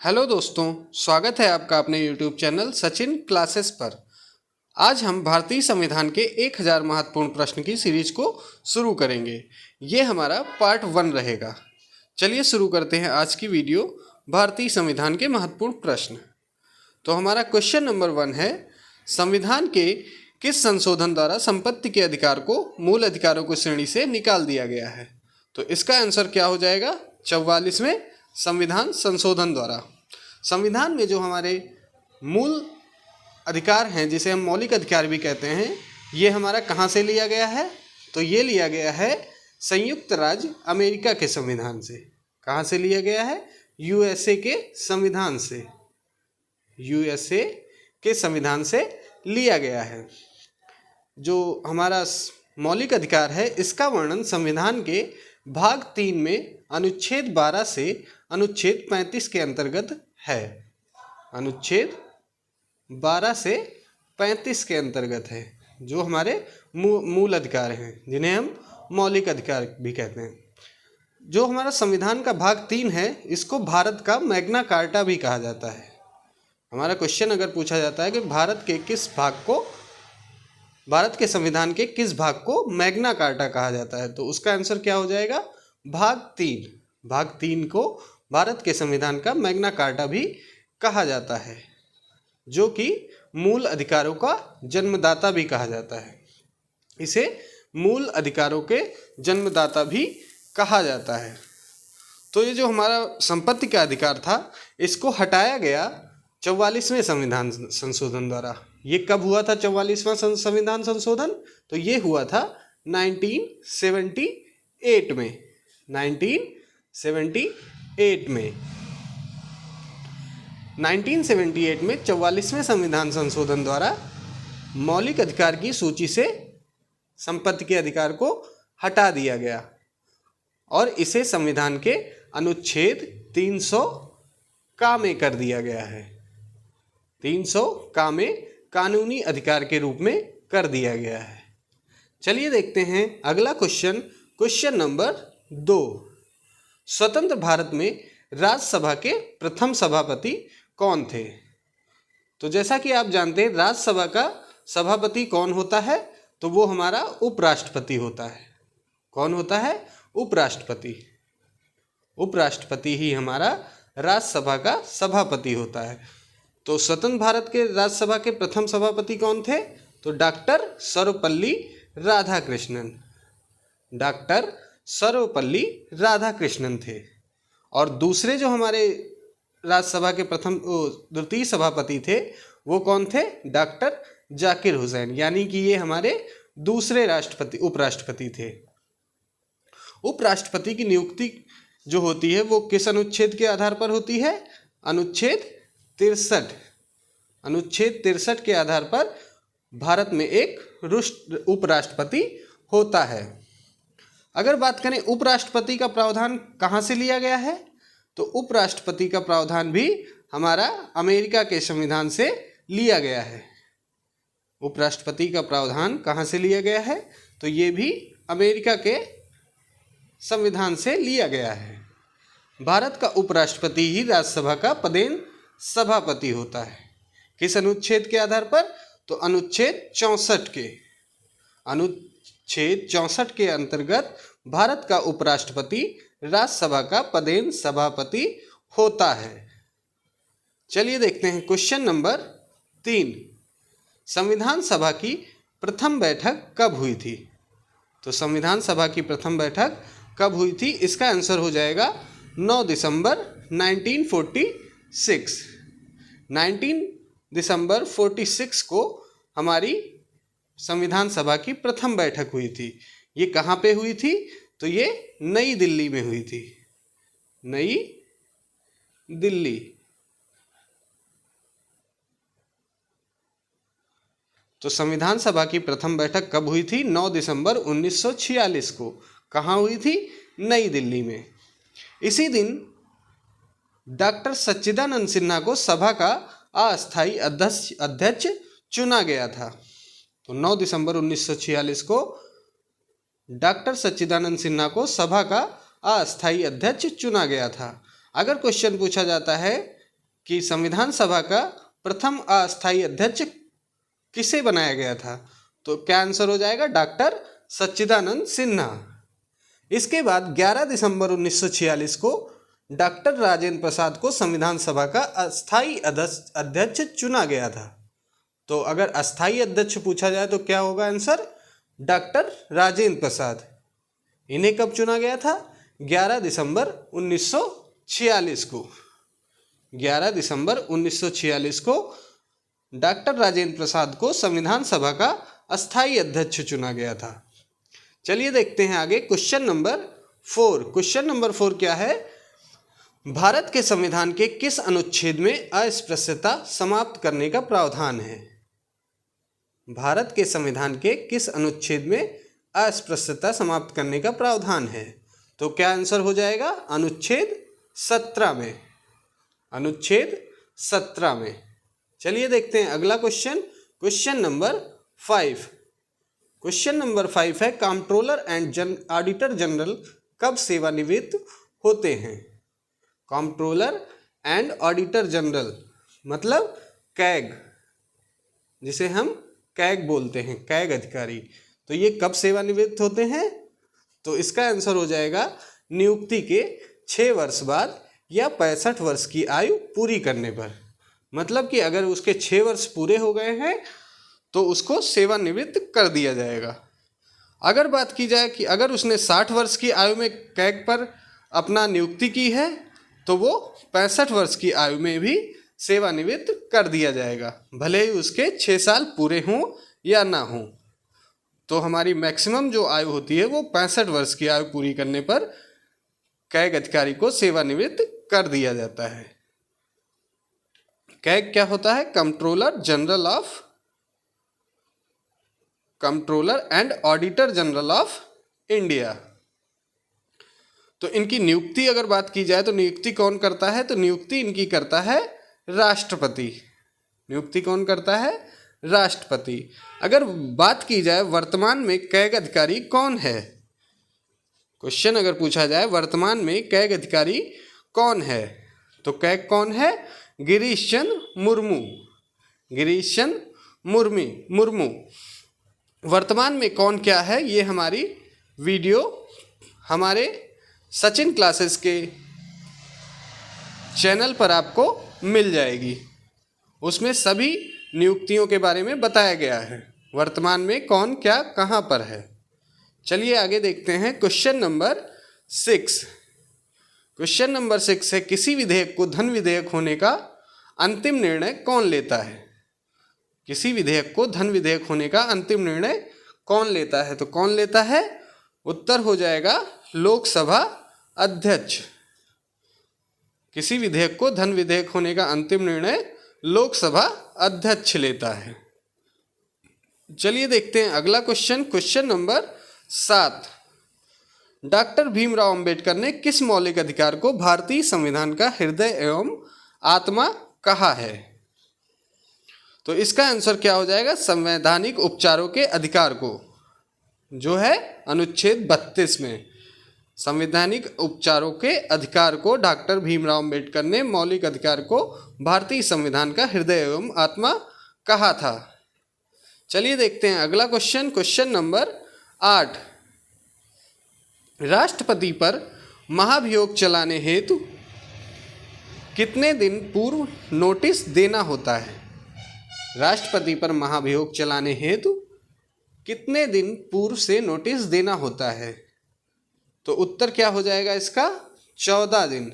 Hello दोस्तों, स्वागत है आपका अपने YouTube चैनल सचिन क्लासेस पर। आज हम भारतीय संविधान के 1000 महत्वपूर्ण प्रश्न की सीरीज को शुरू करेंगे। ये हमारा पार्ट 1 रहेगा। चलिए शुरू करते हैं आज की वीडियो। भारतीय संविधान के महत्वपूर्ण प्रश्न। तो हमारा क्वेश्चन नंबर 1 है, संविधान के किस संशोधन द्वारा संपत्ति के अधिकार को मूल अधिकारों की श्रेणी से निकाल दिया गया है? तो इसका आंसर क्या हो जाएगा? 44वें संविधान संशोधन द्वारा। संविधान में जो हमारे मूल अधिकार हैं, जिसे हम मौलिक अधिकार भी कहते हैं, ये हमारा कहाँ से लिया गया है? तो ये लिया गया है संयुक्त राज्य अमेरिका के संविधान से। कहाँ से लिया गया है? यूएसए के संविधान से। यूएसए के संविधान से लिया गया है। जो हमारा मौलिक अधिकार है, इसका वर्णन संविधान के भाग 3 में अनुच्छेद 12 से अनुच्छेद 35 के अंतर्गत है। अनुच्छेद 12 से 35 के अंतर्गत है, जो हमारे मूल अधिकार हैं, जिन्हें हम मौलिक अधिकार भी कहते हैं। जो हमारा संविधान का भाग 3 है, इसको भारत का मैग्ना कार्टा भी कहा जाता है। हमारा क्वेश्चन अगर पूछा जाता है कि भारत के संविधान के किस भाग को मैग्ना कार्टा कहा जाता है, तो उसका आंसर क्या हो जाएगा? भाग 3। भाग 3 को भारत के संविधान का मैग्ना कार्टा भी कहा जाता है, जो कि मूल अधिकारों का जन्मदाता भी कहा जाता है। इसे मूल अधिकारों के जन्मदाता भी कहा जाता है। तो ये जो हमारा संपत्ति का अधिकार था, इसको हटाया गया 44वें संविधान संशोधन द्वारा। ये कब हुआ था 44वां संविधान संशोधन? तो ये हुआ था 1978 में। 1978 में 44वें संविधान संशोधन द्वारा मौलिक अधिकार की सूची से संपत्ति के अधिकार को हटा दिया गया और इसे संविधान के अनुच्छेद 300 का में कर दिया गया है। 300 का में कानूनी अधिकार के रूप में कर दिया गया है। चलिए देखते हैं अगला क्वेश्चन। क्वेश्चन नंबर 2, स्वतंत्र भारत में राज्यसभा के प्रथम सभापति कौन थे? तो जैसा कि आप जानते हैं, राज्यसभा का सभापति कौन होता है? तो वो हमारा उपराष्ट्रपति होता है। कौन होता है? उपराष्ट्रपति। उपराष्ट्रपति ही हमारा राज्यसभा का सभापति होता है। तो स्वतंत्र भारत के राज्यसभा के प्रथम सभापति कौन थे? तो डॉक्टर सर्वपल्ली राधाकृष्णन। डॉक्टर सर्वपल्ली राधाकृष्णन थे। और दूसरे जो हमारे राज्यसभा के द्वितीय सभापति थे, वो कौन थे? डॉक्टर जाकिर हुसैन। यानी कि ये हमारे दूसरे उपराष्ट्रपति थे। उपराष्ट्रपति की नियुक्ति जो होती है, वो किस अनुच्छेद के आधार पर होती है? अनुच्छेद 63। अनुच्छेद 63 के आधार पर भारत में एक उपराष्ट्रपति होता है। अगर बात करें उपराष्ट्रपति का प्रावधान कहाँ से लिया गया है, तो उपराष्ट्रपति का प्रावधान भी हमारा अमेरिका के संविधान से लिया गया है। उपराष्ट्रपति का प्रावधान कहाँ से लिया गया है? तो ये भी अमेरिका के संविधान से लिया गया है। भारत का उपराष्ट्रपति ही राज्यसभा का पदेन सभापति होता है। किस अनुच्छेद के आधार पर? तो अनुच्छेद 64 के। अनुच्छेद 64 के अंतर्गत भारत का उपराष्ट्रपति राज्यसभा का पदेन सभापति होता है। चलिए देखते हैं क्वेश्चन नंबर 3, संविधान सभा की प्रथम बैठक कब हुई थी? तो संविधान सभा की प्रथम बैठक कब हुई थी? इसका आंसर हो जाएगा 9 दिसंबर 1946। 19 दिसंबर 46 को हमारी संविधान सभा की प्रथम बैठक हुई थी। ये कहाँ पे हुई थी? तो ये नई दिल्ली में हुई थी। नई दिल्ली। तो संविधान सभा की प्रथम बैठक कब हुई थी? 9 दिसंबर 1946 को। कहाँ हुई थी? नई दिल्ली में। इसी दिन डॉक्टर सच्चिदानंद सिन्हा को सभा का अस्थायी अध्यक्ष चुना गया था। तो 9 दिसंबर 1946 को डॉक्टर सच्चिदानंद सिन्हा को सभा का अस्थायी अध्यक्ष चुना गया था। अगर क्वेश्चन पूछा जाता है कि संविधान सभा का प्रथम अस्थायी अध्यक्ष किसे बनाया गया था? तो क्या आंसर हो जाएगा? डॉक्टर सच्चिदानंद सिन्हा। इसके बाद 11 दिसंबर 1946 को डॉक्टर राजेंद्र प्रसाद को संविधान सभा का अस्थायी अध्यक्ष चुना गया था। तो अगर अस्थायी अध्यक्ष पूछा जाए तो क्या होगा आंसर? डॉक्टर राजेंद्र प्रसाद। इन्हें कब चुना गया था? 11 दिसंबर 1946 को। 11 दिसंबर 1946 को डॉक्टर राजेंद्र प्रसाद को संविधान सभा का अस्थायी अध्यक्ष चुना गया था। चलिए देखते हैं आगे क्वेश्चन नंबर 4। क्वेश्चन नंबर 4 क्या है? भारत के संविधान के किस अनुच्छेद में अस्पृश्यता समाप्त करने का प्रावधान है? भारत के संविधान के किस अनुच्छेद में अस्पृश्यता समाप्त करने का प्रावधान है? तो क्या आंसर हो जाएगा? अनुच्छेद 17 में। अनुच्छेद 17 में। चलिए देखते हैं अगला question, question number 5। Question number 5 है कंट्रोलर एंड ऑडिटर जनरल कब सेवानिवृत्त होते हैं? कंट्रोलर एंड ऑडिटर जनरल मतलब कैग, जिसे हम कैग बोलते हैं, कैग अधिकारी। तो ये कब सेवानिवृत्त होते हैं? तो इसका आंसर हो जाएगा नियुक्ति के 6 वर्ष बाद या 65 वर्ष की आयु पूरी करने पर। मतलब कि अगर उसके 6 वर्ष पूरे हो गए हैं तो उसको सेवानिवृत्त कर दिया जाएगा। अगर बात की जाए कि अगर उसने 60 वर्ष की आयु में कैग पर अपना नियुक्ति की है तो वो 65 वर्ष की आयु में भी सेवानिवृत्त कर दिया जाएगा, भले ही उसके 6 साल पूरे हों या ना हों। तो हमारी मैक्सिमम जो आयु होती है वो 65 वर्ष की आयु पूरी करने पर कैग अधिकारी को सेवानिवृत्त कर दिया जाता है। कैग क्या होता है? Controller and auditor general of India. तो इनकी नियुक्ति अगर बात की जाए तो नियुक्ति कौन करता है? तो नियुक्ति इनकी करता है राष्ट्रपति। नियुक्ति कौन करता है? राष्ट्रपति। अगर बात की जाए वर्तमान में कैग अधिकारी कौन है, क्वेश्चन अगर पूछा जाए वर्तमान में कैग अधिकारी कौन है, तो कैग कौन है? गिरीश चंद्र मुर्मू। गिरीश चंद्र मुर्मू। वर्तमान में कौन क्या है ये हमारी वीडियो हमारे सचिन क्लासेस के चैनल पर आपको मिल जाएगी। उसमें सभी नियुक्तियों के बारे में बताया गया है, वर्तमान में कौन क्या कहाँ पर है। चलिए आगे देखते हैं क्वेश्चन नंबर 6। क्वेश्चन नंबर 6 है किसी विधेयक को धन विधेयक होने का अंतिम निर्णय कौन लेता है? किसी विधेयक को धन विधेयक होने का अंतिम निर्णय कौन लेता है? तो कौन लेता है? उत्तर हो जाएगा लोकसभा अध्यक्ष। किसी विधेयक को धन विधेयक होने का अंतिम निर्णय लोकसभा अध्यक्ष लेता है। चलिए देखते हैं अगला question, question number 7। Doctor Bhimrao Ambedkar ने किस मौलिक अधिकार को भारतीय संविधान का हृदय एवं आत्मा कहा है? तो इसका आंसर क्या हो जाएगा? संवैधानिक उपचारों के अधिकार को, जो है अनुच्छेद 32 में। संवैधानिक उपचारों के अधिकार को डॉक्टर भीमराव अंबेडकर ने मौलिक अधिकार को भारतीय संविधान का हृदय एवं आत्मा कहा था। चलिए देखते हैं अगला क्वेश्चन, क्वेश्चन नंबर 8। राष्ट्रपति पर महाभियोग चलाने हेतु कितने दिन पूर्व नोटिस देना होता है? राष्ट्रपति पर महाभियोग चलाने हेतु कितने दिन पूर्व से नोटिस देना होता है? तो उत्तर क्या हो जाएगा इसका? 14 दिन।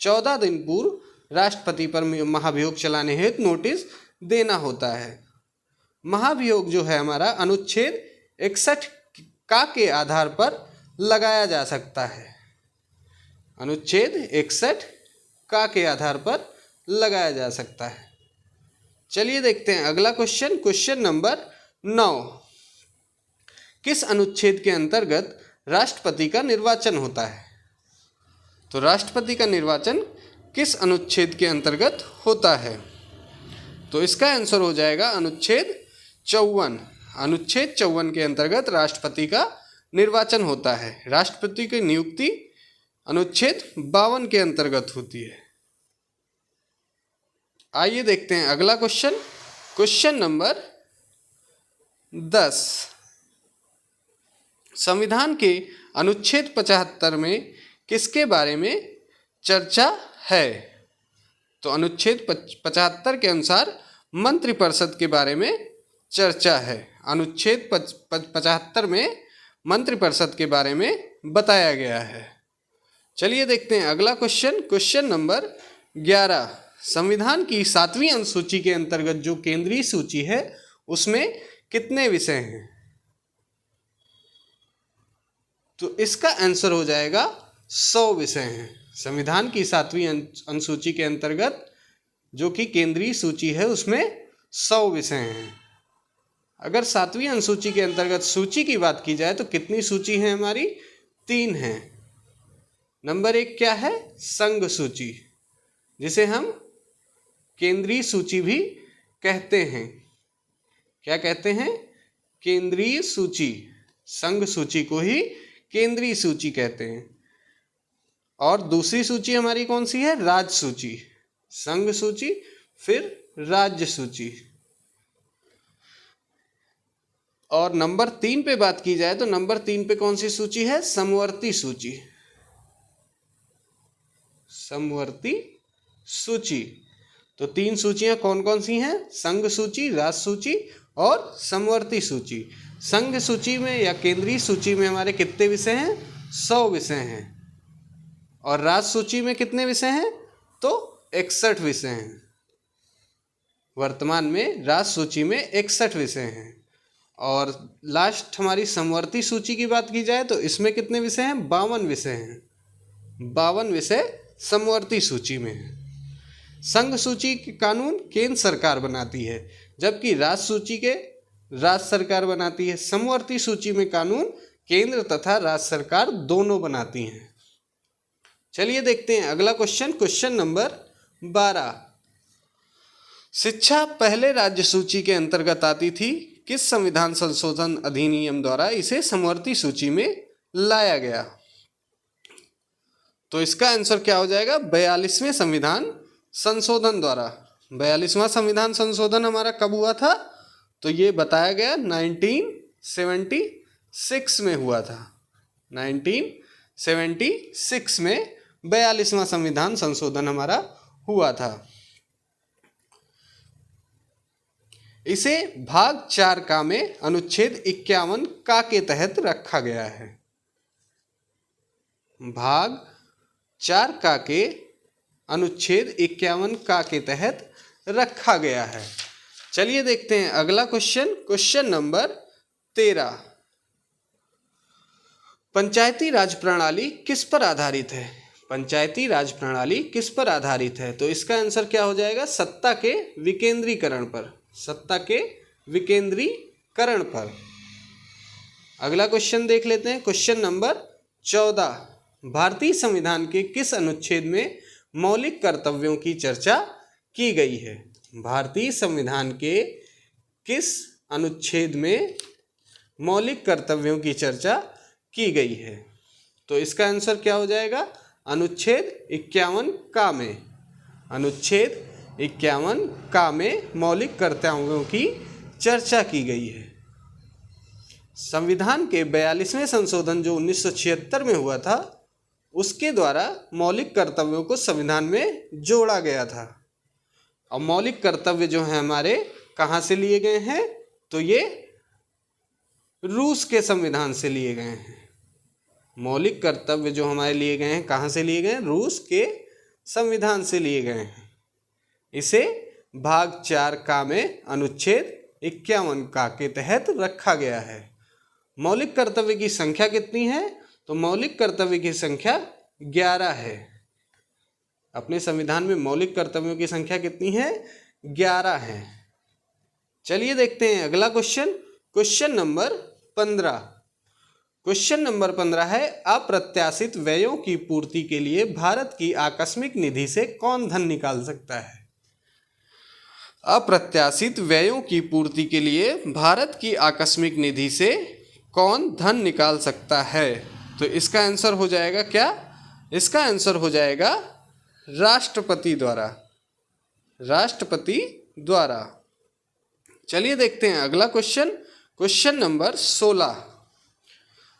14 दिन पूर्व राष्ट्रपति पर महाभियोग चलाने हेतु नोटिस देना होता है। महाभियोग जो है हमारा अनुच्छेद 61 का के आधार पर लगाया जा सकता है। अनुच्छेद 61 का के आधार पर लगाया जा सकता है। चलिए देखते हैं अगला क्वेश्चन, क्वेश्चन नंबर 9। किस अनुच्छेद के अंतर्गत राष्ट्रपति का निर्वाचन होता है? तो राष्ट्रपति का निर्वाचन किस अनुच्छेद के अंतर्गत होता है? तो इसका आंसर हो जाएगा अनुच्छेद 54। अनुच्छेद 54 के अंतर्गत राष्ट्रपति का निर्वाचन होता है। राष्ट्रपति की नियुक्ति अनुच्छेद 52 के अंतर्गत होती है। आइए देखते हैं अगला क्वेश्चन। Question number 10। संविधान के अनुच्छेद 75 में किसके बारे में चर्चा है? तो अनुच्छेद 75 के अनुसार मंत्रिपरिषद के बारे में चर्चा है। अनुच्छेद 75 में मंत्रिपरिषद के बारे में बताया गया है। चलिए देखते हैं अगला क्वेश्चन। Question number 11। संविधान की 7वीं अनुसूची के अंतर्गत जो केंद्रीय सूची है उसमें कितने विषय हैं? तो इसका आंसर हो जाएगा 100 विषय हैं। संविधान की 7वीं अनुसूची के अंतर्गत जो कि केंद्रीय सूची है उसमें 100 विषय हैं। अगर 7वीं अनुसूची के अंतर्गत सूची की बात की जाए तो कितनी सूची है हमारी? 3 हैं। नंबर 1 क्या है? संघ सूची, जिसे हम केंद्रीय सूची भी कहते हैं। क्या कहते हैं? केंद्रीय सूची। संघ सूची को ही केंद्रीय सूची कहते हैं। और दूसरी सूची हमारी कौन सी है? राज्य सूची। संघ सूची, फिर राज्य सूची। और नंबर 3 पे बात की जाए तो नंबर 3 पे कौन सी सूची है? समवर्ती सूची। समवर्ती सूची। तो 3 सूचियां कौन कौन सी हैं? संघ सूची, राज्य सूची और समवर्ती सूची। संघ सूची में या केंद्रीय सूची में हमारे कितने विषय हैं? 100 विषय हैं। और राज्य सूची में कितने विषय हैं? तो 61 विषय हैं। वर्तमान में राज्य सूची में 61 विषय हैं। और लास्ट हमारी समवर्ती सूची की बात की जाए तो इसमें कितने विषय हैं? 52 विषय हैं। 52 विषय समवर्ती सूची में है। संघ सूची के कानून केंद्र सरकार बनाती है, जबकि राज्य सूची के राज्य सरकार बनाती है। समवर्ती सूची में कानून केंद्र तथा राज्य सरकार दोनों बनाती हैं। चलिए देखते हैं अगला क्वेश्चन। Question number 12। शिक्षा पहले राज्य सूची के अंतर्गत आती थी। किस संविधान संशोधन अधिनियम द्वारा इसे समवर्ती सूची में लाया गया? तो इसका आंसर क्या हो जाएगा? 42वें संविधान संशोधन द्वारा। 42वां संविधान संशोधन हमारा कब हुआ था? तो ये बताया गया 1976 में हुआ था। 1976 में 42वां संविधान संशोधन हमारा हुआ था। इसे भाग 4 का में अनुच्छेद 51 का के तहत रखा गया है। भाग 4 का के अनुच्छेद 51 का के तहत रखा गया है। चलिए देखते हैं अगला क्वेश्चन। Question number 13। पंचायती राज प्रणाली किस पर आधारित है? पंचायती राज प्रणाली किस पर आधारित है? तो इसका आंसर क्या हो जाएगा? सत्ता के विकेंद्रीकरण पर। सत्ता के विकेंद्रीकरण पर। अगला क्वेश्चन देख लेते हैं। Question number 14। भारतीय संविधान के किस अनुच्छेद में मौलिक कर्तव्यों की चर्चा की गई है? भारतीय संविधान के किस अनुच्छेद में मौलिक कर्तव्यों की चर्चा की गई है? तो इसका आंसर क्या हो जाएगा? अनुच्छेद 51 का में। अनुच्छेद 51 का में मौलिक कर्तव्यों की चर्चा की गई है। संविधान के 42वें संशोधन जो 1976 में हुआ था, उसके द्वारा मौलिक कर्तव्यों को संविधान में जोड़ा गया था। और मौलिक कर्तव्य जो हैं हमारे कहाँ से लिए गए हैं? तो ये रूस के संविधान से लिए गए हैं। मौलिक कर्तव्य जो हमारे लिए गए हैं कहाँ से लिए गए हैं? रूस के संविधान से लिए गए हैं। इसे भाग 4 का में अनुच्छेद 51 का के तहत रखा गया है। मौलिक कर्तव्य की संख्या कितनी है? तो मौलिक कर्तव्य की संख्या 11 है। अपने संविधान में मौलिक कर्तव्यों की संख्या कितनी है? 11 है। चलिए देखते हैं अगला question. Question number 15। Question number 15 है, अप्रत्याशित व्ययों की पूर्ति के लिए भारत की आकस्मिक निधि से कौन धन निकाल सकता है? अप्रत्याशित व्ययों की पूर्ति के लिए भारत की आकस्मिक निधि से कौन धन निकाल सकता है? तो इसका आंसर हो जाएगा क्या? इसका आंसर हो जाएगा राष्ट्रपति द्वारा। राष्ट्रपति द्वारा। चलिए देखते हैं अगला क्वेश्चन। Question number 16।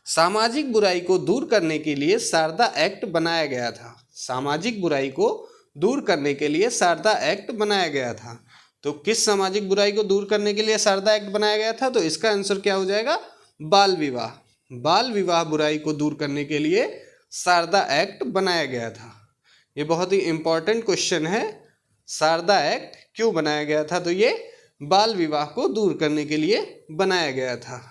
सामाजिक बुराई को दूर करने के लिए शारदा एक्ट बनाया गया था। सामाजिक बुराई को दूर करने के लिए शारदा एक्ट बनाया गया था। तो किस सामाजिक बुराई को दूर करने के लिए शारदा एक्ट बनाया गया था? तो इसका आंसर क्या हो जाएगा? बाल विवाह। बाल विवाह बुराई को दूर करने के लिए शारदा एक्ट बनाया गया था। ये बहुत ही इंपॉर्टेंट क्वेश्चन है। शारदा एक्ट क्यों बनाया गया था? तो ये बाल विवाह को दूर करने के लिए बनाया गया था।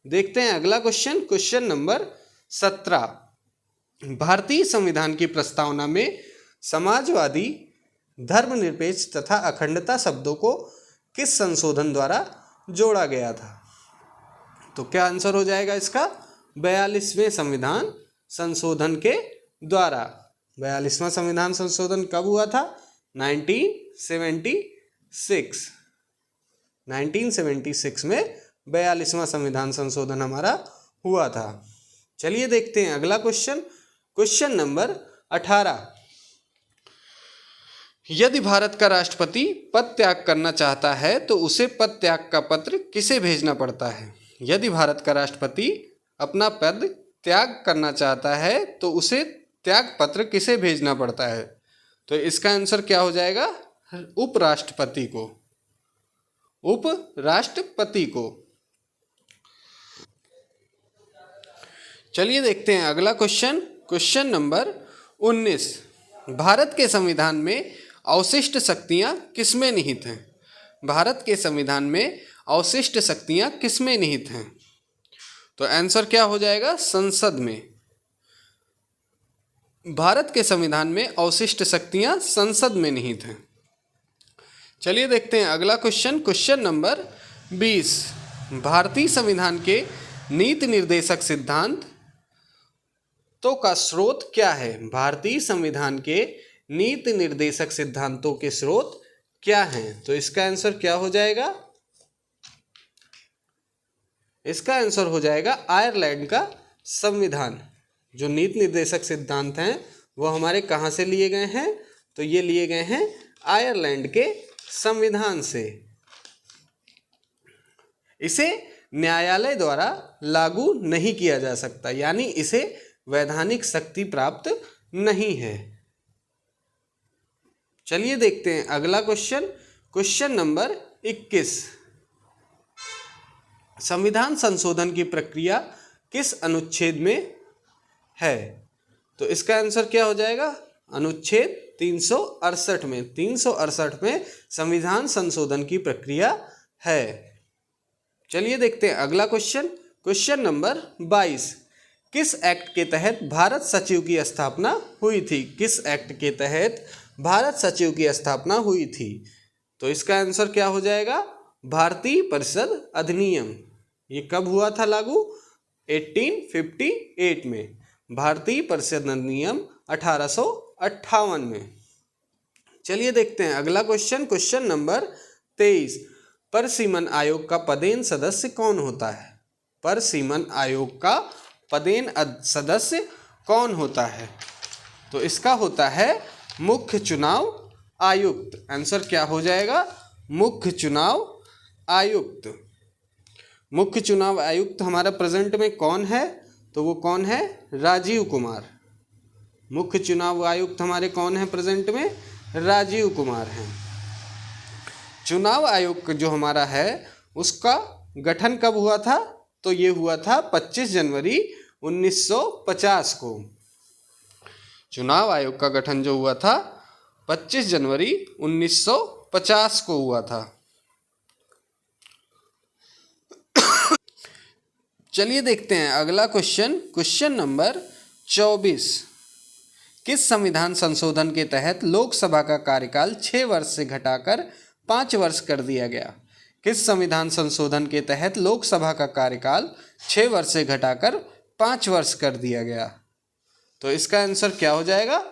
देखते हैं अगला क्वेश्चन। Question number 17। भारतीय संविधान की प्रस्तावना में समाजवादी, धर्मनिरपेक्ष तथा अखंडता शब्दों को किस संशोधन द्वारा जोड़ा गया था? तो क्या आंसर हो जाएगा इसका? 42वें संविधान संशोधन के द्वारा। 42वां संविधान संशोधन कब हुआ था? 1976। 1976 में 42वां संविधान संशोधन हमारा हुआ था। चलिए देखते हैं अगला क्वेश्चन। Question number 18। यदि भारत का राष्ट्रपति पद त्याग करना चाहता है तो उसे पद त्याग का पत्र किसे भेजना पड़ता है? यदि भारत का राष्ट्रपति अपना पद त्याग करना चाहता है तो उसे त्याग पत्र किसे भेजना पड़ता है? तो इसका आंसर क्या हो जाएगा? उपराष्ट्रपति को। उपराष्ट्रपति को। चलिए देखते हैं अगला क्वेश्चन। Question number 19। भारत के संविधान में अवशिष्ट शक्तियां किसमें निहित हैं? भारत के संविधान में अवशिष्ट शक्तियां किसमें निहित हैं? तो आंसर क्या हो जाएगा? संसद में। भारत के संविधान में अवशिष्ट शक्तियां संसद में निहित हैं। चलिए देखते हैं अगला क्वेश्चन। Question number 20। भारतीय संविधान के नीति निर्देशक सिद्धांत तो का स्रोत क्या है? भारतीय संविधान के नीति निर्देशक सिद्धांतों के स्रोत क्या हैं? तो इसका आंसर क्या हो जाएगा? इसका आंसर हो जाएगा आयरलैंड का संविधान। जो नीति निर्देशक सिद्धांत हैं वो हमारे कहाँ से लिए गए हैं? तो ये लिए गए हैं आयरलैंड के संविधान से। इसे न्यायालय द्वारा लागू नहीं किया जा सकता, यानी इसे वैधानिक शक्ति प्राप्त नहीं है। चलिए देखते हैं अगला क्वेश्चन। Question number 21। संविधान संशोधन की प्रक्रिया किस अनुच्छेद में है? तो इसका आंसर क्या हो जाएगा? अनुच्छेद 368 में। 368 में संविधान संशोधन की प्रक्रिया है। चलिए देखते हैं अगला क्वेश्चन। Question number 22। किस एक्ट के तहत भारत सचिव की स्थापना हुई थी? किस एक्ट के तहत भारत सचिव की स्थापना हुई थी? तो इसका आंसर क्या हो जाएगा? भारतीय परिषद अधिनियम। ये कब हुआ था लागू? 1858 में। भारतीय परिषद अधिनियम 1858 में। चलिए देखते हैं अगला क्वेश्चन। Question number 23। परिसीमन आयोग का पदेन सदस्य कौन होता है? परिसीमन आयोग का पदेन सदस्य कौन होता है? तो इसका होता है मुख्य चुनाव आयुक्त। आंसर क्या हो जाएगा? मुख्य चुनाव आयुक्त। मुख्य चुनाव आयुक्त हमारा प्रेजेंट में कौन है? तो वो कौन है? राजीव कुमार। मुख्य चुनाव आयुक्त हमारे कौन है प्रेजेंट में? राजीव कुमार हैं। चुनाव आयोग जो हमारा है उसका गठन कब हुआ था? तो ये हुआ था 25 जनवरी 1950 को। चुनाव आयोग का गठन जो हुआ था 25 जनवरी 1950 को हुआ था। चलिए देखते हैं अगला क्वेश्चन। Question number 24। किस संविधान संशोधन के तहत लोकसभा का कार्यकाल 6 वर्ष से घटाकर 5 वर्ष कर दिया गया? किस संविधान संशोधन के तहत लोकसभा का कार्यकाल 6 वर्ष से घटाकर 5 वर्ष कर दिया गया? तो इसका आंसर क्या हो जाएगा?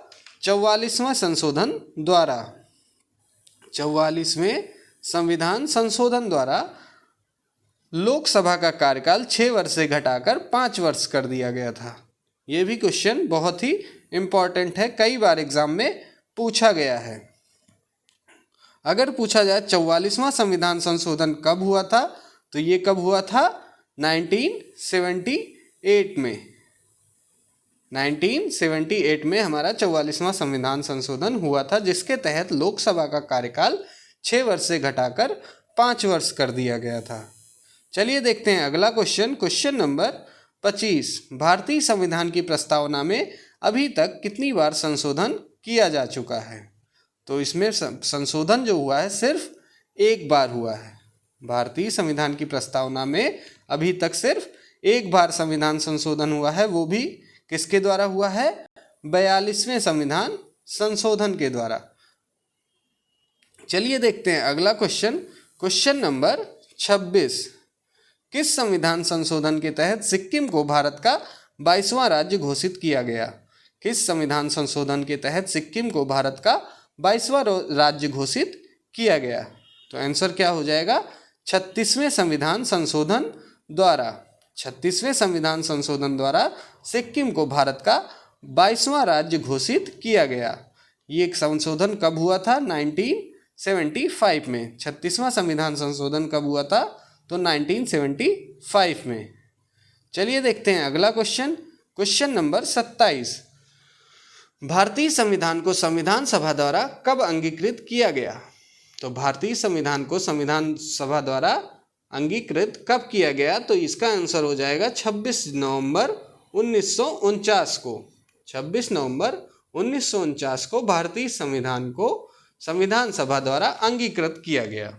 44वां संशोधन द्वारा। 44वें संविधान संशोधन द्वारा लोकसभा का कार्यकाल 6 वर्ष से घटाकर 5 वर्ष कर दिया गया था। ये भी क्वेश्चन बहुत ही इम्पॉर्टेंट है, कई बार एग्जाम में पूछा गया है। अगर पूछा जाए 44वां संविधान संशोधन कब हुआ था, तो ये कब हुआ था? 1978 में। 1978 में हमारा 44वां संविधान संशोधन हुआ था, जिसके तहत लोकसभा का कार्यकाल 6 वर्ष से घटाकर 5 वर्ष कर दिया गया था। चलिए देखते हैं अगला क्वेश्चन, क्वेश्चन नंबर 25। भारतीय संविधान की प्रस्तावना में अभी तक कितनी बार संशोधन किया जा चुका है? तो इसमें संशोधन जो हुआ है सिर्फ एक बार हुआ है। भारतीय संविधान की प्रस्तावना में अभी तक सिर्फ एक बार संविधान संशोधन हुआ है, वो भी किसके द्वारा हुआ है? 42वें संविधान संशोधन के द्वारा। चलिए देखते हैं अगला क्वेश्चन, क्वेश्चन नंबर 26। किस संविधान संशोधन के तहत सिक्किम को भारत का 22वां राज्य घोषित किया गया? किस संविधान संशोधन के तहत सिक्किम को भारत का 22वां राज्य घोषित किया गया? तो आंसर क्या हो जाएगा? 36वें संविधान संशोधन द्वारा। 36वें संविधान संशोधन द्वारा सिक्किम को भारत का 22वां राज्य घोषित किया गया। ये एक संशोधन कब हुआ था? 1975 में। 36वां संविधान संशोधन कब हुआ था? तो 1975 में। चलिए देखते हैं अगला क्वेश्चन, क्वेश्चन नंबर 27। भारतीय संविधान को संविधान सभा द्वारा कब अंगीकृत किया गया? तो भारतीय संविधान को संविधान सभा द्वारा अंगीकृत कब किया गया? तो इसका आंसर हो जाएगा 26 नवंबर 1949 को। 26 नवंबर 1949 को भारतीय संविधान को संविधान सभा द्वारा अंगीकृत किया गया।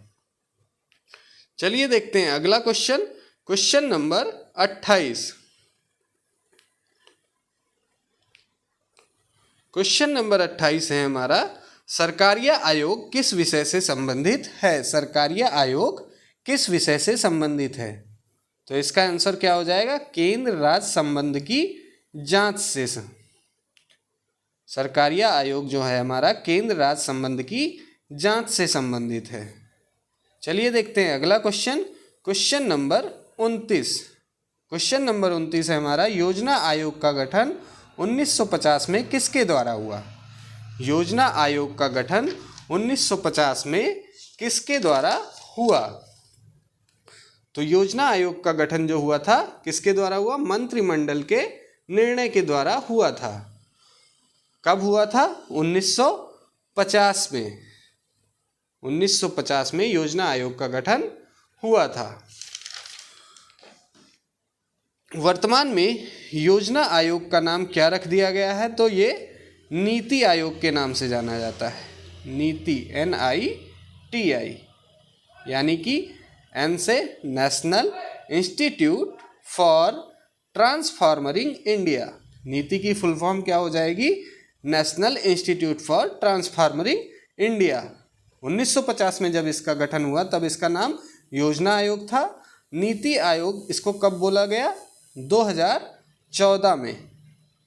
चलिए देखते हैं अगला question, question number 28। Question number 28 है हमारा, सरकारिया आयोग किस विषय से संबंधित है? सरकारिया आयोग किस विषय से संबंधित है? तो इसका आंसर क्या हो जाएगा? केंद्र राज्य संबंध की जांच से। सरकारिया आयोग जो है हमारा केंद्र राज्य संबंध की जांच से संबंधित है। चलिए देखते हैं अगला question, question number 29। Question number 29 है हमारा, योजना आयोग का गठन 1950 में किसके द्वारा हुआ? योजना आयोग का गठन 1950 में किसके द्वारा हुआ? तो योजना आयोग का गठन जो हुआ था किसके द्वारा हुआ? मंत्रिमंडल के निर्णय के द्वारा हुआ था। कब हुआ था? 1950 में। 1950 में योजना आयोग का गठन हुआ था। वर्तमान में योजना आयोग का नाम क्या रख दिया गया है? तो ये नीति आयोग के नाम से जाना जाता है। नीति, NITI, यानी कि N से national institute for transforming India. NITI की फुल फॉर्म क्या हो जाएगी? National institute for transforming India. 1950 में जब इसका गठन हुआ तब इसका नाम योजना आयोग था। नीति आयोग इसको कब बोला गया? 2014 में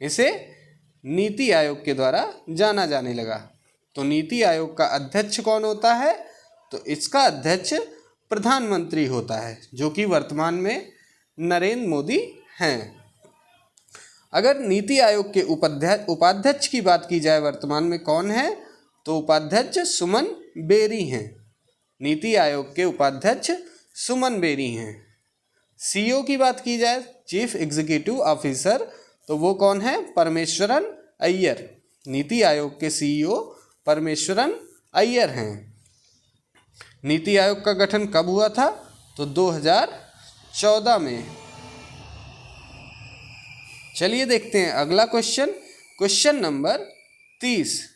इसे नीति आयोग के द्वारा जाना जाने लगा। तो नीति आयोग का अध्यक्ष कौन होता है? तो इसका अध्यक्ष प्रधानमंत्री होता है, जो कि वर्तमान में नरेंद्र मोदी हैं। अगर नीति आयोग के उपाध्यक्ष की बात की जाए वर्तमान में कौन है? तो उपाध्यक्ष सुमन बेरी हैं। नीति आयोग के उपाध्यक्ष सुमन बेरी हैं। CEO की बात की जाए, चीफ एग्जीक्यूटिव ऑफिसर, तो वो कौन है? परमेश्वरन अय्यर। नीति आयोग के CEO परमेश्वरन अय्यर हैं। नीति आयोग का गठन कब हुआ था? तो 2014 में। चलिए देखते हैं अगला क्वेश्चन, क्वेश्चन नंबर 30।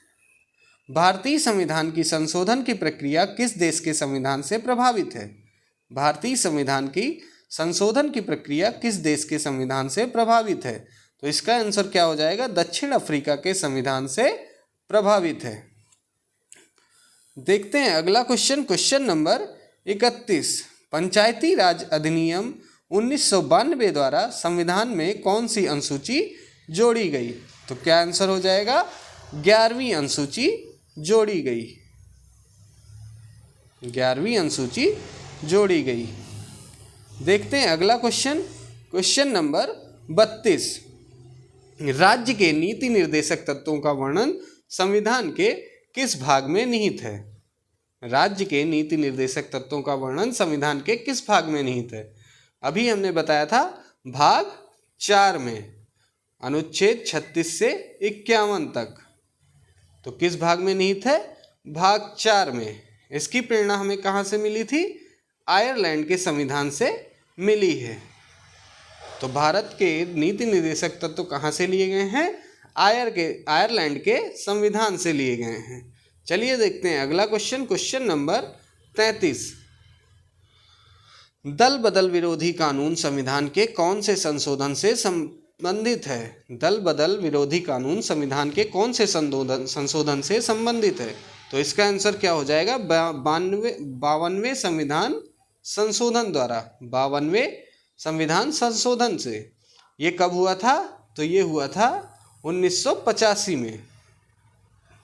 भारतीय संविधान की संशोधन की प्रक्रिया किस देश के संविधान से प्रभावित है? भारतीय संविधान की संशोधन की प्रक्रिया किस देश के संविधान से प्रभावित है? तो इसका आंसर क्या हो जाएगा? दक्षिण अफ्रीका के संविधान से प्रभावित है। देखते हैं अगला क्वेश्चन, क्वेश्चन नंबर 31। पंचायती राज अधिनियम 1992 द्वारा संविधान में कौन सी अनुसूची जोड़ी गई? तो क्या आंसर हो जाएगा? 11वीं अनुसूची जोड़ी गई। 11वीं अनुसूची जोड़ी गई। देखते हैं अगला क्वेश्चन, क्वेश्चन नंबर 32। राज्य के नीति निर्देशक तत्वों का वर्णन संविधान के किस भाग में निहित है? राज्य के नीति निर्देशक तत्वों का वर्णन संविधान के किस भाग में निहित है? अभी हमने बताया था भाग 4 में, अनुच्छेद 36 से 51 तक। तो किस भाग में निहित है? भाग 4 में। इसकी प्रेरणा हमें कहाँ से मिली थी? आयरलैंड के संविधान से मिली है। तो भारत के नीति निर्देशक तत्व कहाँ से लिए गए हैं? आयरलैंड के संविधान से लिए गए हैं। चलिए देखते हैं अगला क्वेश्चन, क्वेश्चन नंबर 33। दल बदल विरोधी कानून संविधान के कौन से संशोधन से संबंधित है? दल बदल विरोधी कानून संविधान के कौन से संशोधन से संबंधित है? तो इसका आंसर क्या हो जाएगा? 52वें संविधान संशोधन द्वारा, 52वें संविधान संशोधन से। ये कब हुआ था? तो ये हुआ था 1985 में।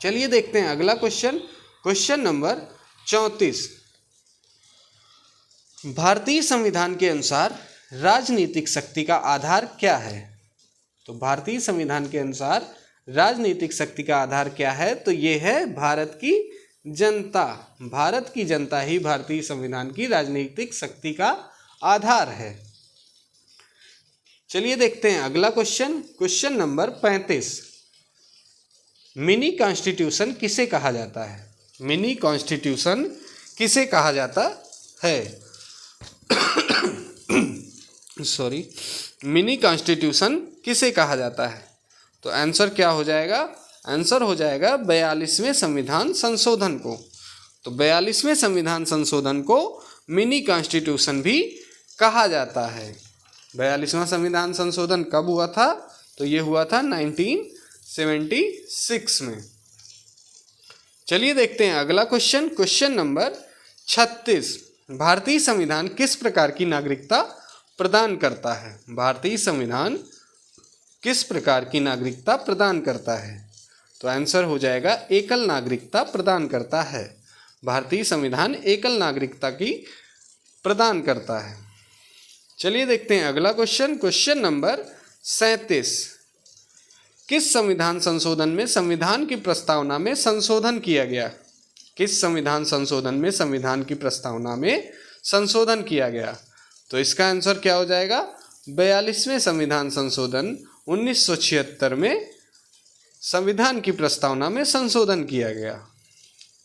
चलिए देखते हैं अगला क्वेश्चन, क्वेश्चन नंबर 34। भारतीय संविधान के अनुसार राजनीतिक शक्ति का आधार क्या है? तो भारतीय संविधान के अनुसार राजनीतिक शक्ति का आधार क्या है? तो ये है भारत की जनता। भारत की जनता ही भारतीय संविधान की राजनीतिक शक्ति का आधार है। चलिए देखते हैं अगला question, question number 35। Mini constitution किसे कहा जाता है? मिनी कॉन्स्टिट्यूशन किसे कहा जाता है? सॉरी, मिनी कॉन्स्टिट्यूशन किसे कहा जाता है? तो आंसर क्या हो जाएगा? आंसर हो जाएगा 42वें संविधान संशोधन को। तो 42वें संविधान संशोधन को मिनी कॉन्स्टिट्यूशन भी कहा जाता है। 42वां संविधान संशोधन कब हुआ था? तो ये हुआ था 1976 में। चलिए देखते हैं अगला क्वेश्चन, क्वेश्चन नंबर 36। भारतीय संविधान किस प्रकार की नागरिकता प्रदान करता है? भारतीय संविधान किस प्रकार की नागरिकता प्रदान करता है? तो आंसर हो जाएगा एकल नागरिकता प्रदान करता है। भारतीय संविधान एकल नागरिकता की प्रदान करता है। चलिए देखते हैं अगला क्वेश्चन, क्वेश्चन नंबर 37। किस संविधान संशोधन में संविधान की प्रस्तावना में संशोधन किया गया? किस संविधान संशोधन में संविधान की प्रस्तावना में संशोधन किया गया? तो इसका आंसर क्या हो जाएगा? 42वें संविधान संशोधन 1976 में संविधान की प्रस्तावना में संशोधन किया गया।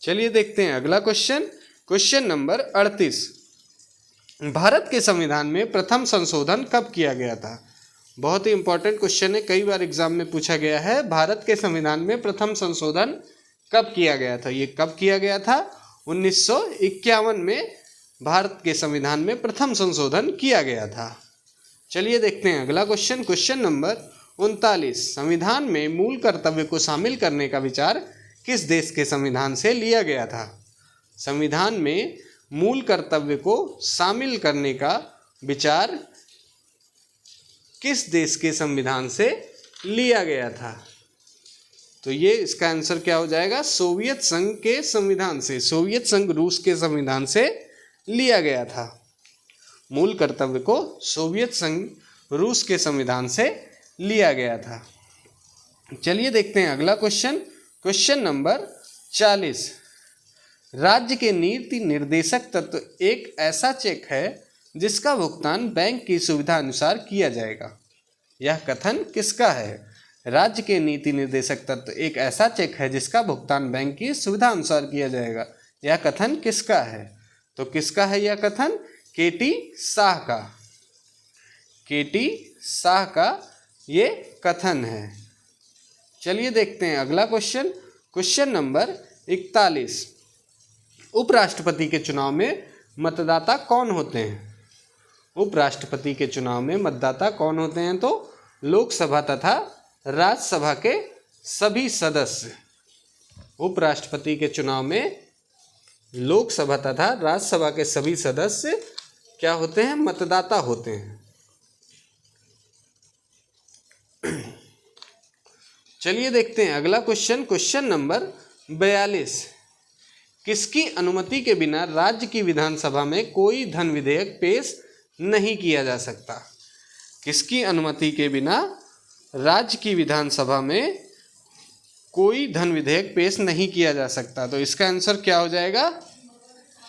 चलिए देखते हैं अगला क्वेश्चन, क्वेश्चन नंबर 38। भारत के संविधान में प्रथम संशोधन कब किया गया था? बहुत ही इंपॉर्टेंट क्वेश्चन है, कई बार एग्जाम में पूछा गया है। भारत के संविधान में प्रथम संशोधन कब किया गया था? ये कब किया गया था? 1951 में भारत के संविधान में प्रथम संशोधन किया गया था। चलिए देखते हैं अगला क्वेश्चन, क्वेश्चन नंबर 39। संविधान में मूल कर्तव्य को शामिल करने का विचार किस देश के संविधान से लिया गया था? संविधान में मूल कर्तव्य को शामिल करने का विचार किस देश के संविधान से लिया गया था? तो ये इसका आंसर क्या हो जाएगा? सोवियत संघ के संविधान से, सोवियत संघ रूस के संविधान से लिया गया था। मूल कर्तव्य को सोवियत संघ रूस के संविधान से लिया गया था। चलिए देखते हैं अगला क्वेश्चन, क्वेश्चन नंबर 40। राज्य के नीति निर्देशक तत्व एक ऐसा चेक है जिसका भुगतान बैंक की सुविधा अनुसार किया जाएगा। यह कथन किसका है? राज्य के नीति निर्देशक तत्व एक ऐसा चेक है जिसका भुगतान बैंक की सुविधा अनुसार किया जाएगा। यह कथन किसका है? तो किसका है यह कथन? केटी शाह का। केटी शाह का ये कथन है। चलिए देखते हैं अगला क्वेश्चन, क्वेश्चन नंबर 41। उपराष्ट्रपति के चुनाव में मतदाता कौन होते हैं? उपराष्ट्रपति के चुनाव में मतदाता कौन होते हैं? तो लोकसभा तथा राज्यसभा के सभी सदस्य। उपराष्ट्रपति के चुनाव में लोकसभा तथा राज्यसभा के सभी सदस्य क्या होते हैं? मतदाता होते हैं। चलिए देखते हैं अगला क्वेश्चन, क्वेश्चन नंबर 42। किसकी अनुमति के बिना राज्य की विधानसभा में कोई धन विधेयक पेश नहीं किया जा सकता? किसकी अनुमति के बिना राज्य की विधानसभा में कोई धन विधेयक पेश नहीं किया जा सकता? तो इसका आंसर क्या हो जाएगा?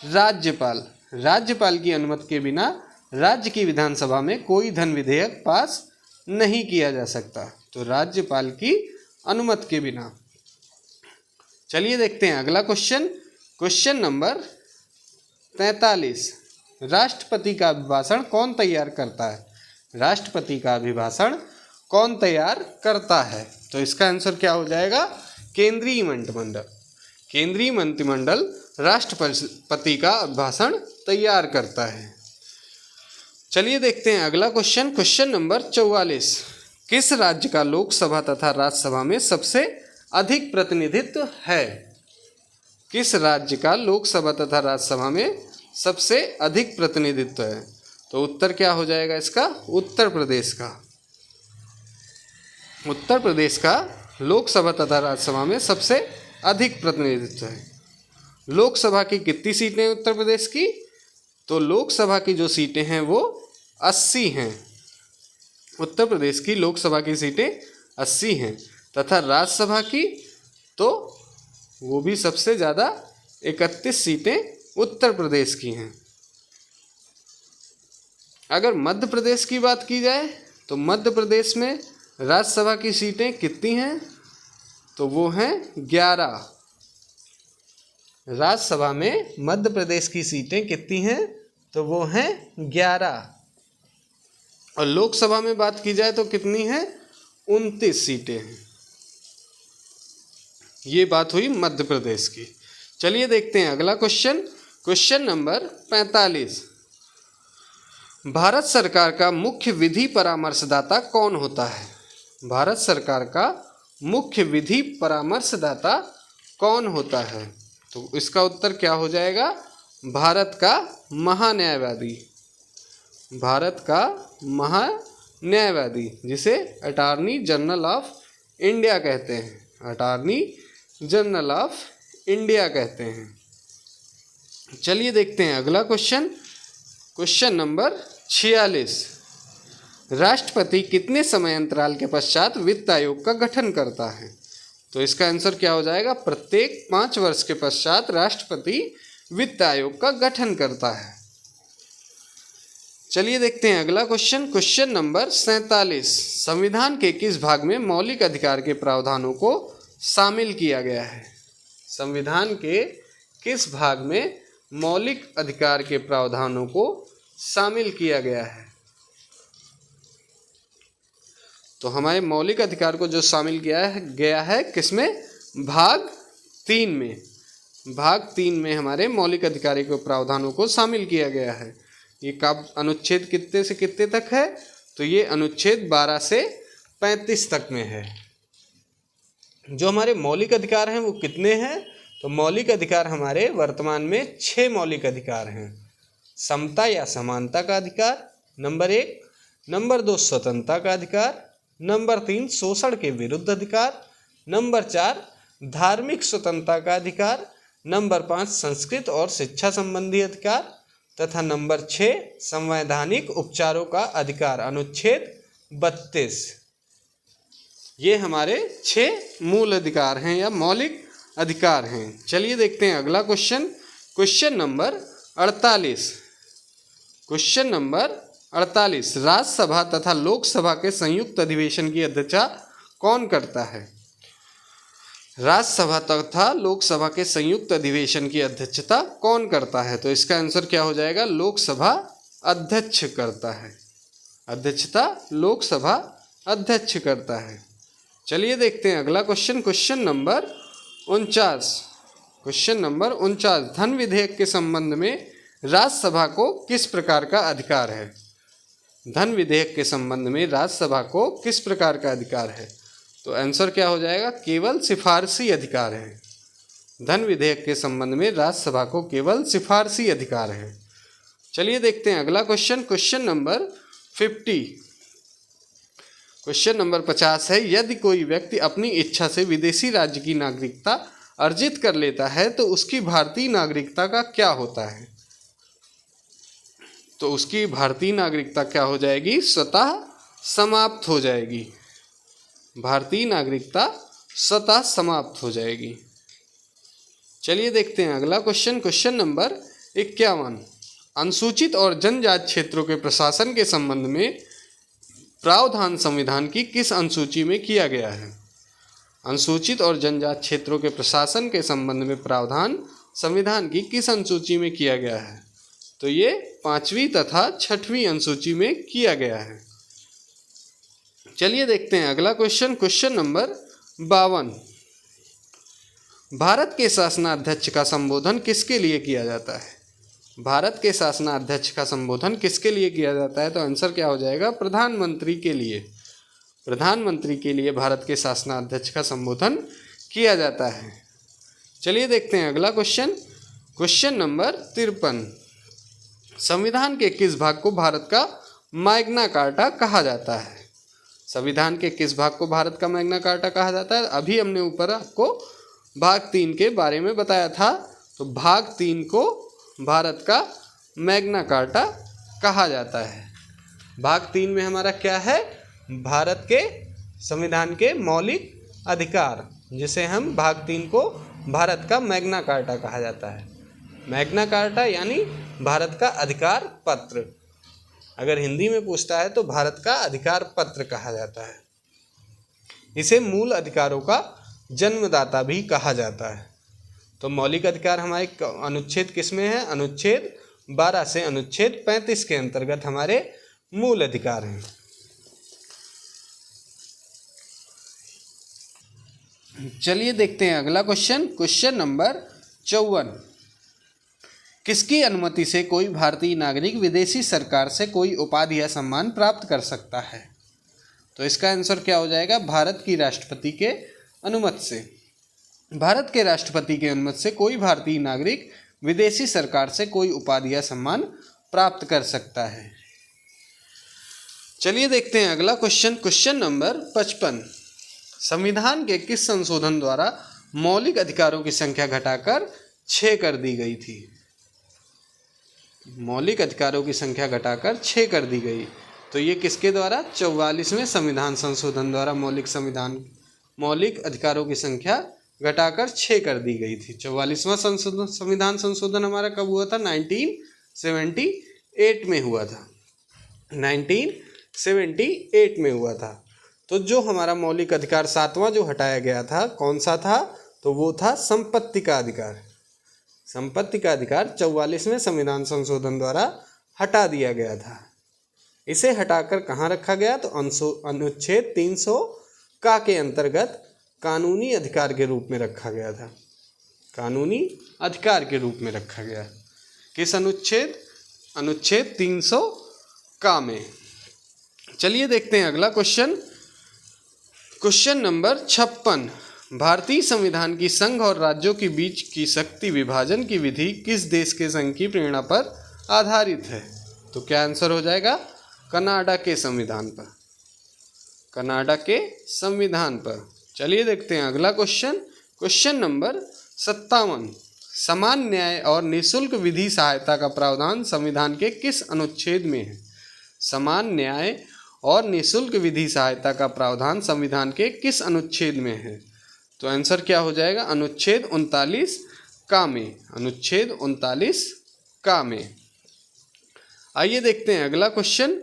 राज्यपाल। राज्यपाल की अनुमति के बिना राज्य की विधानसभा में कोई धन विधेयक पास नहीं किया जा सकता। तो राज्यपाल की अनुमति के बिना। चलिए देखते हैं अगला क्वेश्चन। Question number 43। राष्ट्रपति का अभिभाषण कौन तैयार करता है? राष्ट्रपति का अभिभाषण कौन तैयार करता है? तो इसका आंसर क्या हो जाएगा? केंद्रीय मंत्रिमंडल। केंद्रीय मंत्रिमंडल राष्ट्रपति का अभिभाषण तैयार करता है। चलिए देखते हैं अगला क्वेश्चन। Question number 44। किस राज्य का लोकसभा तथा राज्यसभा में सबसे अधिक प्रतिनिधित्व है? किस राज्य का लोकसभा तथा राज्यसभा में सबसे अधिक प्रतिनिधित्व है? तो उत्तर क्या हो जाएगा इसका? उत्तर प्रदेश का। उत्तर प्रदेश का लोकसभा तथा राज्यसभा में सबसे अधिक प्रतिनिधित्व है। लोकसभा की कितनी सीटें हैं उत्तर प्रदेश की? तो लोकसभा की जो सीटें हैं वो 80 हैं। उत्तर प्रदेश की लोकसभा की सीटें 80 हैं तथा राज्यसभा की तो वो भी सबसे ज़्यादा 31 सीटें उत्तर प्रदेश की हैं। अगर मध्य प्रदेश की बात की जाए तो मध्य प्रदेश में राज्यसभा की सीटें कितनी हैं? तो वो हैं 11। राज्यसभा में मध्य प्रदेश की सीटें कितनी हैं? तो वो हैं 11। और लोकसभा में बात की जाए तो कितनी हैं? 29 सीटें हैं। ये बात हुई मध्य प्रदेश की। चलिए देखते हैं अगला क्वेश्चन। Question number 45। भारत सरकार का मुख्य विधि परामर्शदाता कौन होता है? भारत सरकार का मुख्य विधि परामर्शदाता कौन होता है? तो इसका उत्तर क्या हो जाएगा? भारत का महान्यायवादी। भारत का महान्यायवादी, जिसे अटॉर्नी जनरल ऑफ इंडिया कहते हैं। अटॉर्नी जनरल ऑफ इंडिया कहते हैं। चलिए देखते हैं अगला क्वेश्चन। Question number 46। राष्ट्रपति कितने समय अंतराल के पश्चात वित्त आयोग का गठन करता है? तो इसका आंसर क्या हो जाएगा? प्रत्येक 5 वर्ष के पश्चात राष्ट्रपति वित्त आयोग का गठन करता है। चलिए देखते हैं अगला क्वेश्चन। Question number 47। संविधान के किस भाग में मौलिक अधिकार के प्रावधानों को शामिल किया गया है? संविधान के किस भाग में मौलिक अधिकार के प्रावधानों को शामिल किया गया है? तो हमारे मौलिक अधिकार को जो शामिल किया गया है किसमें? भाग 3 में। भाग 3 में हमारे मौलिक अधिकार के प्रावधानों को शामिल किया गया है। ये कब अनुच्छेद कितने से कितने तक है? तो ये अनुच्छेद 12 से 35 तक में है। जो हमारे मौलिक अधिकार हैं वो कितने हैं? तो मौलिक अधिकार हमारे वर्तमान में 6 मौलिक अधिकार हैं। समता या समानता का अधिकार, नंबर 1। नंबर 2 स्वतंत्रता का अधिकार, नंबर 3 शोषण के विरुद्ध अधिकार, नंबर 4 धार्मिक स्वतंत्रता का अधिकार, नंबर 5 संस्कृत और शिक्षा संबंधी अधिकार तथा नंबर 6 संवैधानिक उपचारों का अधिकार, अनुच्छेद 32। ये हमारे 6 मूल अधिकार हैं या मौलिक अधिकार हैं। चलिए देखते हैं अगला question. Question number 48। Question number 48। Rajya Sabha तथा लोकसभा के संयुक्त अधिवेशन की अध्यक्षता कौन करता है? राज्यसभा तथा लोकसभा के संयुक्त अधिवेशन की अध्यक्षता कौन करता है? तो इसका आंसर क्या हो जाएगा? लोकसभा अध्यक्ष करता है। अध्यक्षता लोकसभा अध्यक्ष करता है। चलिए देखते हैं अगला question. Question number 49। Question number 49। धन विधेयक के संबंध में राज्यसभा को किस प्रकार का अधिकार है? धन विधेयक के संबंध में राज्यसभा को किस प्रकार का अधिकार है? तो आंसर क्या हो जाएगा? केवल सिफारसी अधिकार है। धन विधेयक के संबंध में राज्यसभा को केवल सिफारसी अधिकार है। चलिए देखते हैं अगला question. Question number 50। Question number 50 है, यदि कोई व्यक्ति अपनी इच्छा से विदेशी राज्य की नागरिकता अर्जित कर लेता है तो उसकी भारतीय नागरिकता का क्या होता है? तो उसकी भारतीय नागरिकता क्या हो जाएगी? स्वतः समाप्त हो जाएगी। भारतीय नागरिकता स्वतः समाप्त हो जाएगी। चलिए देखते हैं अगला क्वेश्चन। Question number 51। अनुसूचित और जनजाति क्षेत्रों के प्रशासन के संबंध में प्रावधान संविधान की किस अनुसूची में किया गया है? अनुसूचित और जनजाति क्षेत्रों के प्रशासन के संबंध में प्रावधान संविधान की किस अनुसूची में किया गया है? तो ये 5वीं तथा 6वीं अनुसूची में किया गया है। चलिए देखते हैं अगला क्वेश्चन, क्वेश्चन नंबर 52। भारत के शासनाध्यक्ष का संबोधन किसके लिए किया जाता है? भारत के शासनाध्यक्ष का संबोधन किसके लिए किया जाता है? तो आंसर क्या हो जाएगा? प्रधानमंत्री के लिए। प्रधानमंत्री के लिए भारत के शासनाध्यक्ष का संबोधन किया जाता है। चलिए देखते हैं अगला क्वेश्चन, क्वेश्चन नंबर 53। संविधान के किस भाग को भारत का मैग्ना कार्टा कहा जाता है? संविधान के किस भाग को भारत का मैग्ना कार्टा कहा जाता है? अभी हमने ऊपर आपको भाग 3 के बारे में बताया था, तो भाग 3 को भारत का मैग्ना कार्टा कहा जाता है। भाग 3 में हमारा क्या है? भारत के संविधान के मौलिक अधिकार, जिसे हम भाग 3 को भारत का मैग्ना कार्टा कहा जाता है। मैग्ना कार्टा यानी भारत का अधिकार पत्र। अगर हिंदी में पूछता है तो भारत का अधिकार पत्र कहा जाता है। इसे मूल अधिकारों का जन्मदाता भी कहा जाता है। तो मौलिक अधिकार हमारे अनुच्छेद किस में है? अनुच्छेद 12 से अनुच्छेद 35 के अंतर्गत हमारे मूल अधिकार हैं। चलिए देखते हैं अगला क्वेश्चन, क्वेश्चन नंबर 54। किसकी अनुमति से कोई भारतीय नागरिक विदेशी सरकार से कोई उपाधि या सम्मान प्राप्त कर सकता है? तो इसका आंसर क्या हो जाएगा? भारत की राष्ट्रपति के अनुमति से। भारत के राष्ट्रपति के अनुमति से कोई भारतीय नागरिक विदेशी सरकार से कोई उपाधि या सम्मान प्राप्त कर सकता है। चलिए देखते हैं अगला क्वेश्चन, क्वेश्चन नंबर 55। संविधान के किस संशोधन द्वारा मौलिक अधिकारों की संख्या घटाकर 6 कर दी गई थी? मौलिक अधिकारों की संख्या घटाकर 6 कर दी गई, तो ये किसके द्वारा? 44वें संविधान संशोधन द्वारा मौलिक अधिकारों की संख्या घटाकर 6 कर दी गई थी। 44वां संविधान संशोधन हमारा कब हुआ था? 1978 में हुआ था। 1978 में हुआ था। तो जो हमारा मौलिक अधिकार 7वां जो हटाया गया था, कौन सा था? तो वो था संपत्ति का अधिकार। संपत्ति का अधिकार 44वें संविधान संशोधन द्वारा हटा दिया गया था। इसे हटाकर कहाँ रखा गया? तो अनुच्छेद 300 का के अंतर्गत कानूनी अधिकार के रूप में रखा गया था। कानूनी अधिकार के रूप में रखा गया। किस अनुच्छेद? अनुच्छेद 300 का में। चलिए देखते हैं अगला क्वेश्चन, क्वेश्चन नंबर 56। भारतीय संविधान की संघ और राज्यों के बीच की शक्ति विभाजन की विधि किस देश के संघ की प्रेरणा पर आधारित है? तो क्या आंसर हो जाएगा? कनाडा के संविधान पर। कनाडा के संविधान पर। चलिए देखते हैं अगला क्वेश्चन, क्वेश्चन नंबर 57। समान न्याय और निःशुल्क विधि सहायता का प्रावधान संविधान के किस अनुच्छेद में है? समान न्याय और निःशुल्क विधि सहायता का प्रावधान संविधान के किस अनुच्छेद में है? तो आंसर क्या हो जाएगा? अनुच्छेद 39 का में। अनुच्छेद 39 का में। आइए देखते हैं अगला क्वेश्चन,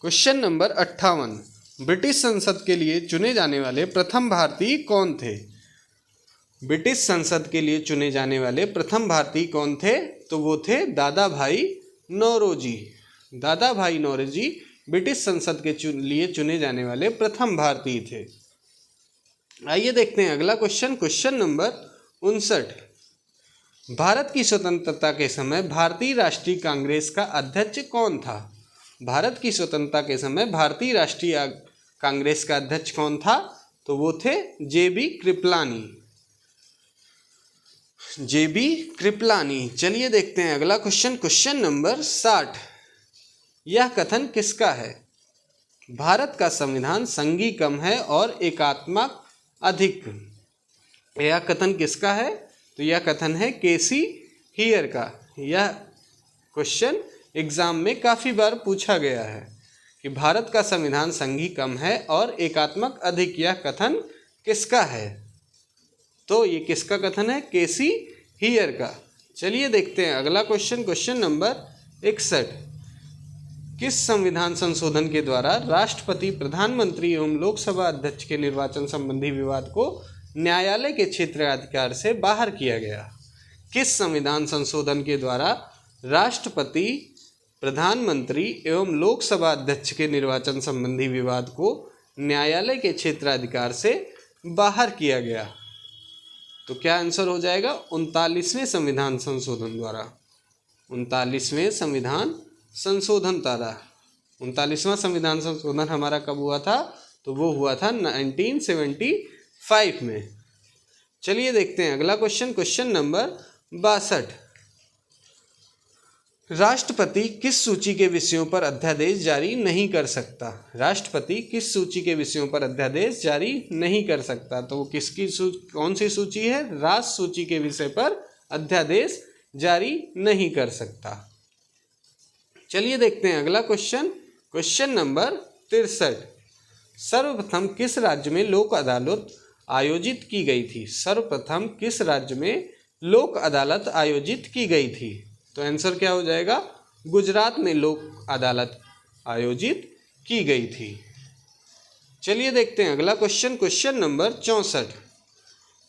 क्वेश्चन नंबर 58। ब्रिटिश संसद के लिए चुने जाने वाले प्रथम भारतीय कौन थे? ब्रिटिश संसद के लिए चुने जाने वाले प्रथम भारतीय कौन थे? तो वो थे दादा भाई नौरोजी। दादा भाई नौरोजी ब्रिटिश संसद के लिए चुने जाने वाले प्रथम भारतीय थे। आइए देखते हैं अगला क्वेश्चन, क्वेश्चन नंबर 59। भारत की स्वतंत्रता के समय भारतीय राष्ट्रीय कांग्रेस का अध्यक्ष कौन था? भारत की स्वतंत्रता के समय भारतीय राष्ट्रीय कांग्रेस का अध्यक्ष कौन था? तो वो थे जेबी कृपलानी। जेबी कृपलानी। चलिए देखते हैं अगला क्वेश्चन, क्वेश्चन नंबर 60। यह कथन किसका है? भारत का संविधान संघी कम है और एकात्मक अधिक। यह कथन किसका है? तो यह कथन है केसी हियर का। यह क्वेश्चन एग्जाम में काफ़ी बार पूछा गया है कि भारत का संविधान संघी कम है और एकात्मक अधिक, यह कथन किसका है? तो ये किसका कथन है? केसी हियर का। चलिए देखते हैं अगला क्वेश्चन, क्वेश्चन नंबर 61। किस संविधान संशोधन के द्वारा राष्ट्रपति, प्रधानमंत्री एवं लोकसभा अध्यक्ष के निर्वाचन संबंधी विवाद को न्यायालय के क्षेत्राधिकार से बाहर किया गया? किस संविधान संशोधन के द्वारा राष्ट्रपति, प्रधानमंत्री एवं लोकसभा अध्यक्ष के निर्वाचन संबंधी विवाद को न्यायालय के क्षेत्राधिकार से बाहर किया गया? तो क्या आंसर हो जाएगा? 39वें संविधान संशोधन द्वारा। 39वें संविधान संशोधन द्वारा। 39वां संविधान संशोधन हमारा कब हुआ था? तो वो हुआ था 1975 में। चलिए देखते हैं अगला क्वेश्चन, क्वेश्चन नंबर 62। राष्ट्रपति किस सूची के विषयों पर अध्यादेश जारी नहीं कर सकता? राष्ट्रपति किस सूची के विषयों पर अध्यादेश जारी नहीं कर सकता? तो वो किसकी कौन सी सूची है? राष्ट्र सूची के विषय पर अध्यादेश जारी नहीं कर सकता। चलिए देखते हैं अगला क्वेश्चन, क्वेश्चन नंबर 63। सर्वप्रथम किस राज्य में लोक अदालत आयोजित की गई थी? सर्वप्रथम किस राज्य में लोक अदालत आयोजित की गई थी? तो आंसर क्या हो जाएगा? गुजरात में लोक अदालत आयोजित की गई थी। चलिए देखते हैं अगला question, question number 64।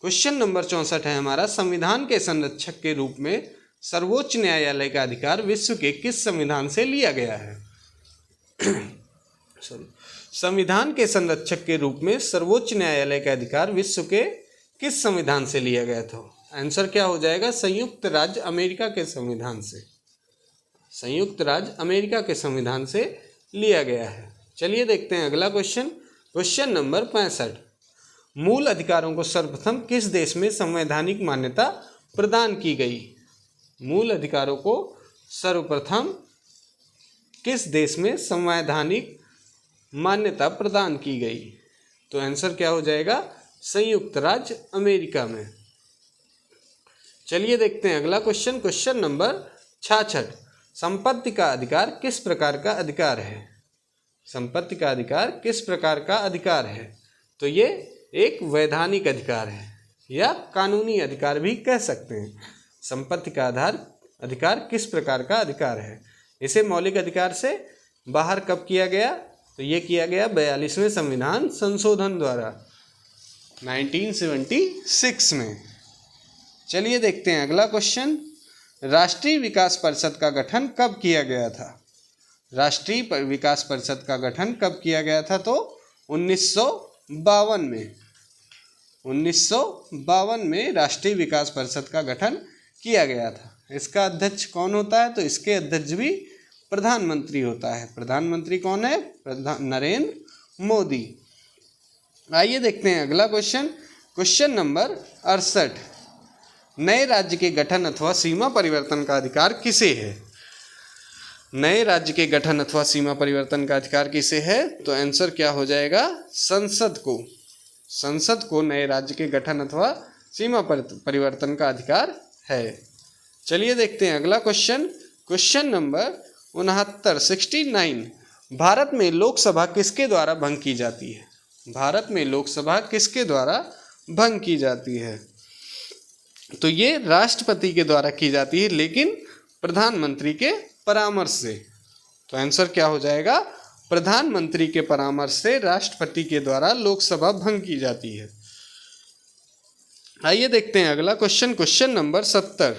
Question number 64 है हमारा, संविधान के संरक्षक के रूप में सर्वोच्च न्यायालय का अधिकार विश्व के किस संविधान से लिया गया है? संविधान के संरक्षक के रूप में सर्वोच्च न्यायालय का अधिकार विश्व के किस संविधान से लिया गया था? आंसर क्या हो जाएगा? संयुक्त राज्य अमेरिका के संविधान से। संयुक्त राज्य अमेरिका के संविधान से लिया गया है। चलिए देखते हैं अगला क्वेश्चन, क्वेश्चन नंबर 65। मूल अधिकारों को सर्वप्रथम किस देश में संवैधानिक मान्यता प्रदान की गई? मूल अधिकारों को सर्वप्रथम किस देश में संवैधानिक मान्यता प्रदान की गई? तो आंसर क्या हो जाएगा? संयुक्त राज्य अमेरिका में। चलिए देखते हैं अगला क्वेश्चन, क्वेश्चन नंबर 66। संपत्ति का अधिकार किस प्रकार का अधिकार है? संपत्ति का अधिकार किस प्रकार का अधिकार है? तो ये एक वैधानिक अधिकार है या कानूनी अधिकार भी कह सकते हैं। संपत्ति का अधिकार किस प्रकार का अधिकार है? इसे मौलिक अधिकार से बाहर कब किया गया? तो ये किया गया 42वें संविधान संशोधन द्वारा 1976 में। चलिए देखते हैं अगला क्वेश्चन, राष्ट्रीय विकास परिषद का गठन कब किया गया था? राष्ट्रीय विकास परिषद का गठन कब किया गया था? तो 1952 में। 1952 में राष्ट्रीय विकास परिषद का गठन किया गया था। इसका अध्यक्ष कौन होता है? तो इसके अध्यक्ष भी प्रधानमंत्री होता है। प्रधानमंत्री कौन है? नरेंद्र मोदी। आइए देखते हैं अगला क्वेश्चन, क्वेश्चन नंबर 68। नए राज्य के गठन अथवा सीमा परिवर्तन का अधिकार किसे है? नए राज्य के गठन अथवा सीमा परिवर्तन का अधिकार किसे है? तो आंसर क्या हो जाएगा? संसद को। संसद को नए राज्य के गठन अथवा सीमा परिवर्तन का अधिकार है। चलिए देखते हैं अगला क्वेश्चन, क्वेश्चन नंबर 69। भारत में लोकसभा किसके द्वारा भंग की जाती है? भारत में लोकसभा किसके द्वारा भंग की जाती है? तो ये राष्ट्रपति के द्वारा की जाती है, लेकिन प्रधानमंत्री के परामर्श से। तो आंसर क्या हो जाएगा? प्रधानमंत्री के परामर्श से राष्ट्रपति के द्वारा लोकसभा भंग की जाती है। आइए देखते हैं अगला क्वेश्चन, क्वेश्चन नंबर 70।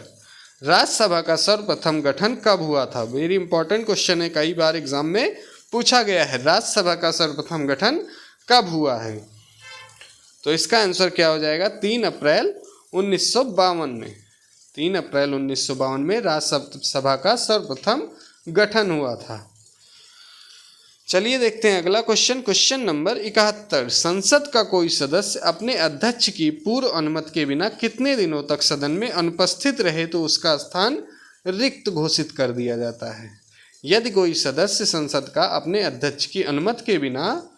राज्यसभा का सर्वप्रथम गठन कब हुआ था? वेरी इंपॉर्टेंट क्वेश्चन है, कई बार एग्जाम में पूछा गया है। राज्यसभा का सर्वप्रथम गठन कब हुआ है? तो इसका आंसर क्या हो जाएगा? 3 अप्रैल 1952 में। 3 अप्रैल 1952 में राज्यसभा का सर्वप्रथम गठन हुआ था। चलिए देखते हैं अगला क्वेश्चन, क्वेश्चन नंबर 71। संसद का कोई सदस्य अपने अध्यक्ष की पूर्व अनुमति के बिना कितने दिनों तक सदन में अनुपस्थित रहे तो उसका स्थान रिक्त घोषित कर दिया जाता है? यदि कोई सदस्य संसद का अपने अध्यक्ष की अनुमति के बिना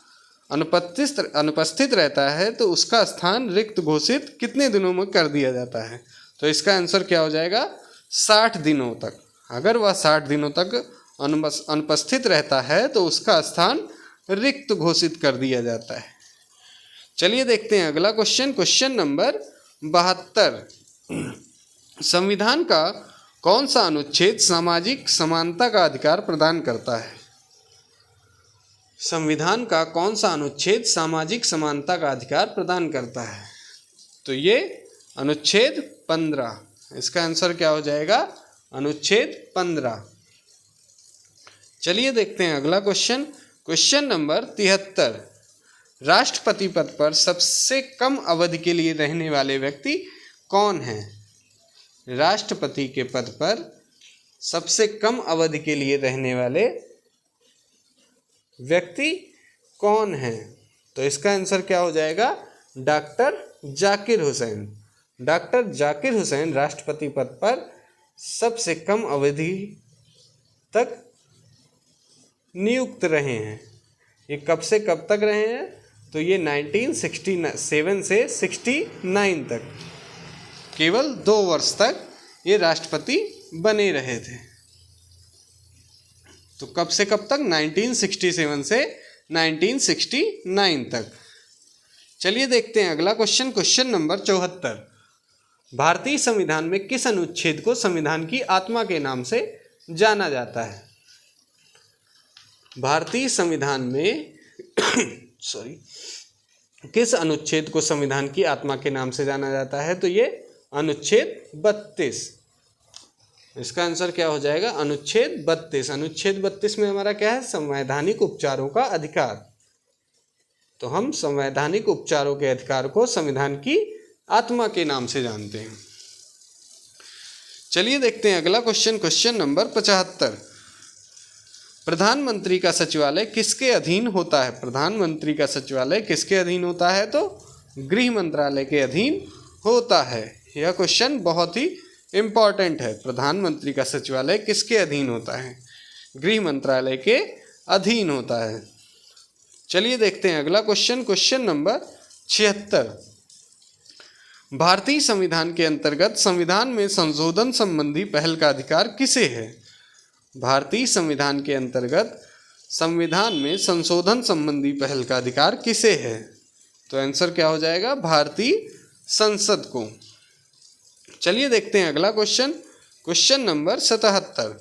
अनुपस्थित रहता है तो उसका स्थान रिक्त घोषित कितने दिनों में कर दिया जाता है? तो इसका आंसर क्या हो जाएगा? 60 दिनों तक। अगर वह 60 दिनों तक अनुपस्थित रहता है तो उसका स्थान रिक्त घोषित कर दिया जाता है। चलिए देखते हैं अगला क्वेश्चन, क्वेश्चन नंबर 72। संविधान का कौन सा अनुच्छेद सामाजिक समानता का अधिकार प्रदान करता है? संविधान का कौन सा अनुच्छेद सामाजिक समानता का अधिकार प्रदान करता है? तो ये अनुच्छेद 15। इसका आंसर क्या हो जाएगा? अनुच्छेद 15। चलिए देखते हैं अगला क्वेश्चन। Question number 73। राष्ट्रपति पद पर सबसे कम अवधि के लिए रहने वाले व्यक्ति कौन हैं? राष्ट्रपति के पद पर सबसे कम अवधि के लिए रहने वाले व्यक्ति कौन हैं? तो इसका आंसर क्या हो जाएगा? डॉक्टर जाकिर हुसैन। डॉक्टर जाकिर हुसैन राष्ट्रपति पद पर सबसे कम अवधि तक नियुक्त रहे हैं। ये कब से कब तक रहे हैं? तो ये 1967 से 69 तक, केवल 2 वर्ष तक ये राष्ट्रपति बने रहे थे। तो कब से कब तक? 1967 से 1969 तक। चलिए देखते हैं अगला क्वेश्चन। Question number 74। भारतीय संविधान में किस अनुच्छेद को संविधान की आत्मा के नाम से जाना जाता है? भारतीय संविधान में किस अनुच्छेद को संविधान की आत्मा के नाम से जाना जाता है? तो ये अनुच्छेद 32। इसका आंसर क्या हो जाएगा? अनुच्छेद 32। अनुच्छेद 32 में हमारा क्या है? संवैधानिक उपचारों का अधिकार। तो हम संवैधानिक उपचारों के अधिकार को संविधान की आत्मा के नाम से जानते हैं। चलिए देखते हैं अगला क्वेश्चन। Question number 75। प्रधानमंत्री का सचिवालय किसके अधीन होता है? प्रधानमंत्री का सचिवालय किसके अधीन होता है? तो गृह मंत्रालय के अधीन होता है। यह क्वेश्चन बहुत ही इम्पॉर्टेंट है। प्रधानमंत्री का सचिवालय किसके अधीन होता है? गृह मंत्रालय के अधीन होता है। चलिए देखते हैं अगला क्वेश्चन। Question number 76। भारतीय संविधान के अंतर्गत संविधान में संशोधन संबंधी पहल का अधिकार किसे है? भारतीय संविधान के अंतर्गत संविधान में संशोधन संबंधी पहल का अधिकार किसे है? तो आंसर क्या हो जाएगा? भारतीय संसद को। चलिए देखते हैं अगला क्वेश्चन। Question number 77।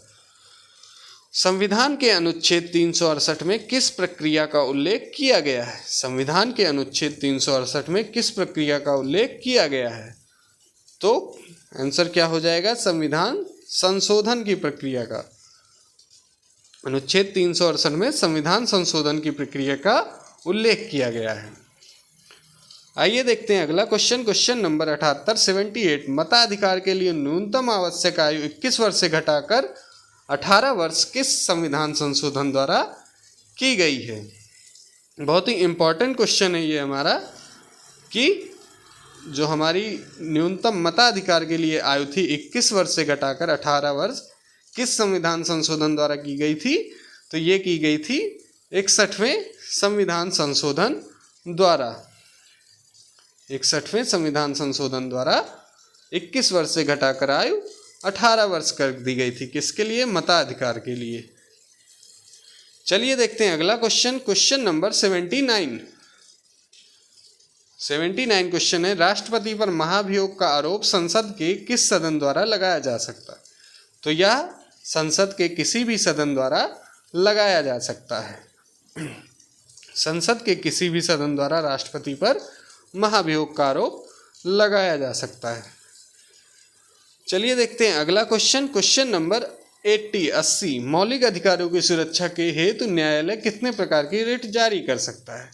संविधान के अनुच्छेद 368 में किस प्रक्रिया का उल्लेख किया गया है? संविधान के अनुच्छेद 368 में किस प्रक्रिया का उल्लेख किया गया है? तो आंसर क्या हो जाएगा? संविधान संशोधन की प्रक्रिया का। अनुच्छेद 368 में संविधान संशोधन की प्रक्रिया का उल्लेख किया गया है। आइए देखते हैं अगला क्वेश्चन। Question number 78। 78। मताधिकार के लिए न्यूनतम आवश्यक आयु 21 वर्ष से घटाकर 18 वर्ष किस संविधान संशोधन द्वारा की गई है? बहुत ही इम्पोर्टेंट क्वेश्चन है ये हमारा, कि जो हमारी न्यूनतम मताधिकार के लिए आयु थी 21 वर्ष से घटाकर 18 वर्ष किस संविधान संशोधन द्वारा की गई थी? तो ये की गई थी 61वें संविधान संशोधन द्वारा। 61वें संविधान संशोधन द्वारा 21 वर्ष से घटाकर आयु 18 वर्ष कर दी गई थी। किसके लिए? मताधिकार के लिए। चलिए देखते हैं अगला क्वेश्चन। Question number 79। 79 क्वेश्चन है, राष्ट्रपति पर महाभियोग का आरोप संसद के किस सदन द्वारा लगाया जा सकता है? तो यह संसद के किसी भी सदन द्वारा लगाया जा सकता है। संसद के किसी भी सदन द्वारा राष्ट्रपति पर महाभियोग का आरोप लगाया जा सकता है। चलिए देखते हैं अगला क्वेश्चन। Question number 80। मौलिक अधिकारों की सुरक्षा के हेतु न्यायालय कितने प्रकार की रिट जारी कर सकता है?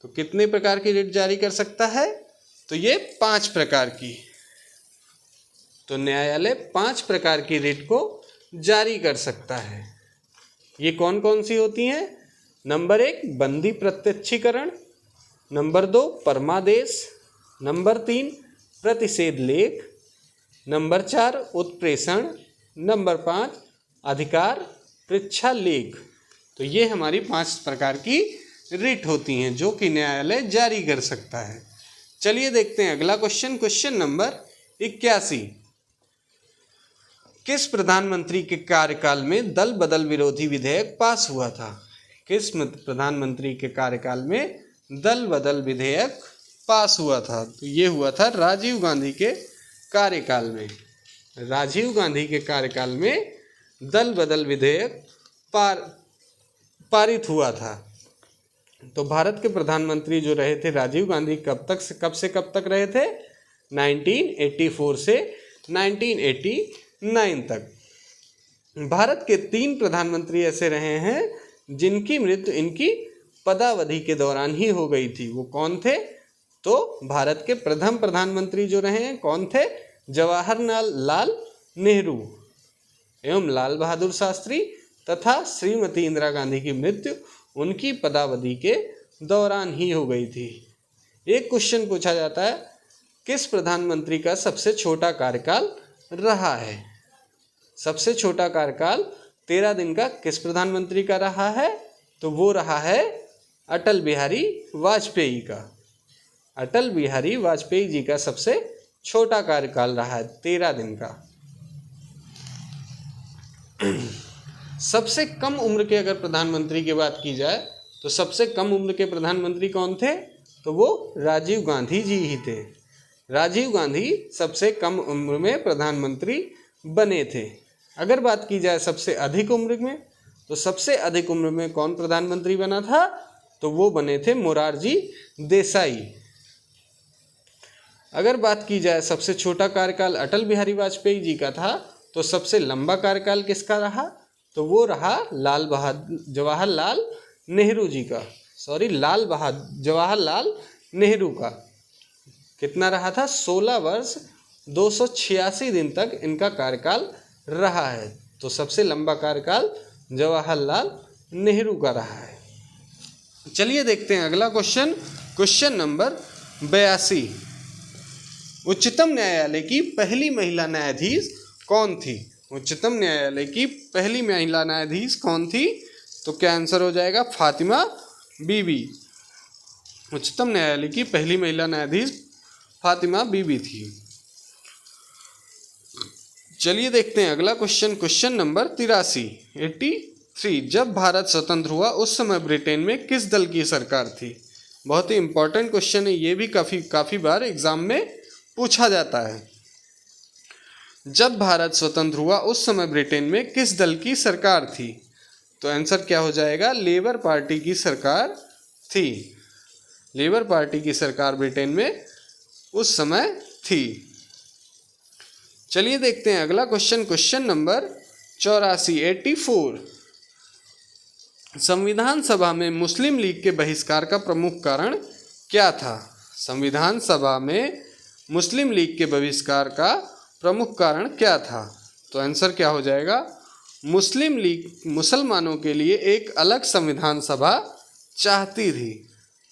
तो कितने प्रकार की रिट जारी कर सकता है? तो ये 5 प्रकार की। तो न्यायालय 5 प्रकार की रिट को जारी कर सकता है। ये कौन कौन सी होती हैं? नंबर 1 बंदी प्रत्यक्षीकरण, नंबर 2 परमादेश, नंबर 3 प्रतिषेध लेख, नंबर 4 उत्प्रेषण, नंबर 5 अधिकार पृच्छा लेख। तो ये हमारी 5 प्रकार की रिट होती हैं जो कि न्यायालय जारी कर सकता है। चलिए देखते हैं अगला क्वेश्चन। Question number 81। किस प्रधानमंत्री के कार्यकाल में दल बदल विरोधी विधेयक पास हुआ था? किस प्रधानमंत्री के कार्यकाल में दल बदल विधेयक पास हुआ था? तो ये हुआ था राजीव गांधी के कार्यकाल में। राजीव गांधी के कार्यकाल में दल बदल विधेयक पारित हुआ था। तो भारत के प्रधानमंत्री जो रहे थे राजीव गांधी कब से कब तक रहे थे? 1984 से 1989 तक। भारत के 3 प्रधानमंत्री ऐसे रहे हैं जिनकी मृत्यु इनकी पदावधि के दौरान ही हो गई थी। वो कौन थे? तो भारत के प्रथम प्रधानमंत्री जो रहे हैं कौन थे? जवाहरलाल नेहरू एवं लाल बहादुर शास्त्री तथा श्रीमती इंदिरा गांधी की मृत्यु उनकी पदावधि के दौरान ही हो गई थी। एक क्वेश्चन पूछा जाता है, किस प्रधानमंत्री का सबसे छोटा कार्यकाल रहा है? सबसे छोटा कार्यकाल 13 दिन का किस प्रधानमंत्री का रहा है? तो वो रहा है अटल बिहारी वाजपेयी का। अटल बिहारी वाजपेयी जी का सबसे छोटा कार्यकाल रहा है 13 दिन का। सबसे कम उम्र के अगर प्रधानमंत्री की बात की जाए तो सबसे कम उम्र के प्रधानमंत्री कौन थे? तो वो राजीव गांधी जी ही थे। राजीव गांधी सबसे कम उम्र में प्रधानमंत्री बने थे। अगर बात की जाए सबसे अधिक उम्र में, तो सबसे अधिक उम्र में कौन प्रधानमंत्री बना था? तो वो बने थे मोरारजी देसाई। अगर बात की जाए सबसे छोटा कार्यकाल अटल बिहारी वाजपेयी जी का था, तो सबसे लंबा कार्यकाल किसका रहा? तो वो रहा जवाहरलाल नेहरू जी का। जवाहरलाल नेहरू का। कितना रहा था? 16 वर्ष 286 दिन तक इनका कार्यकाल रहा है। तो सबसे लंबा कार्यकाल जवाहरलाल नेहरू का रहा है। चलिए देखते हैं अगला क्वेश्चन। Question number 82। उच्चतम न्यायालय की पहली महिला न्यायाधीश कौन थी? उच्चतम न्यायालय की पहली महिला न्यायाधीश कौन थी? तो क्या आंसर हो जाएगा? फातिमा बीबी। उच्चतम न्यायालय की पहली महिला न्यायाधीश फातिमा बीबी थी। चलिए देखते हैं अगला क्वेश्चन। Question number 83। जब भारत स्वतंत्र हुआ उस समय ब्रिटेन में किस दल की सरकार थी? बहुत ही इंपॉर्टेंट क्वेश्चन है, ये भी काफ़ी बार एग्जाम में पूछा जाता है। जब भारत स्वतंत्र हुआ उस समय ब्रिटेन में किस दल की सरकार थी? तो आंसर क्या हो जाएगा? लेबर पार्टी की सरकार थी। लेबर पार्टी की सरकार ब्रिटेन में उस समय थी। चलिए देखते हैं अगला क्वेश्चन। Question number 84। संविधान सभा में मुस्लिम लीग के बहिष्कार का प्रमुख कारण क्या था? संविधान सभा में मुस्लिम लीग के बहिष्कार का प्रमुख कारण क्या था? तो आंसर क्या हो जाएगा? मुस्लिम लीग मुसलमानों के लिए एक अलग संविधान सभा चाहती थी।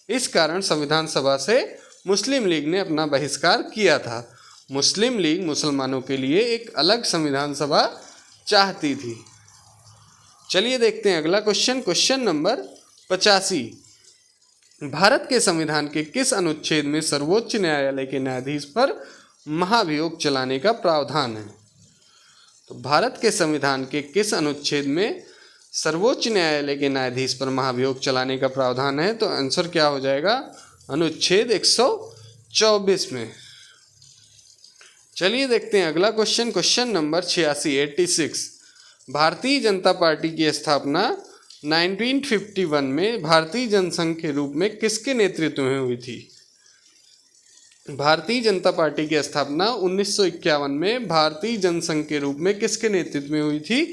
इस कारण संविधान सभा से मुस्लिम लीग ने अपना बहिष्कार किया था। मुस्लिम लीग मुसलमानों के लिए एक अलग संविधान सभा चाहती थी। चलिए देखते हैं अगला क्वेश्चन। Question number 85। भारत के संविधान के किस अनुच्छेद में सर्वोच्च न्यायालय के न्यायाधीश पर महाभियोग चलाने का प्रावधान है? तो भारत के संविधान के किस अनुच्छेद में सर्वोच्च न्यायालय के न्यायाधीश पर महाभियोग चलाने का प्रावधान है? तो आंसर क्या हो जाएगा? अनुच्छेद 124 में। चलिए देखते हैं अगला question. Question number 86। Bharatiya Janata party की स्थापना 1951 में भारतीय जनसंघ के रूप में किसके नेतृत्व में हुई थी? भारतीय जनता पार्टी की स्थापना 1951 में भारतीय जनसंघ के रूप में किसके नेतृत्व में हुई थी?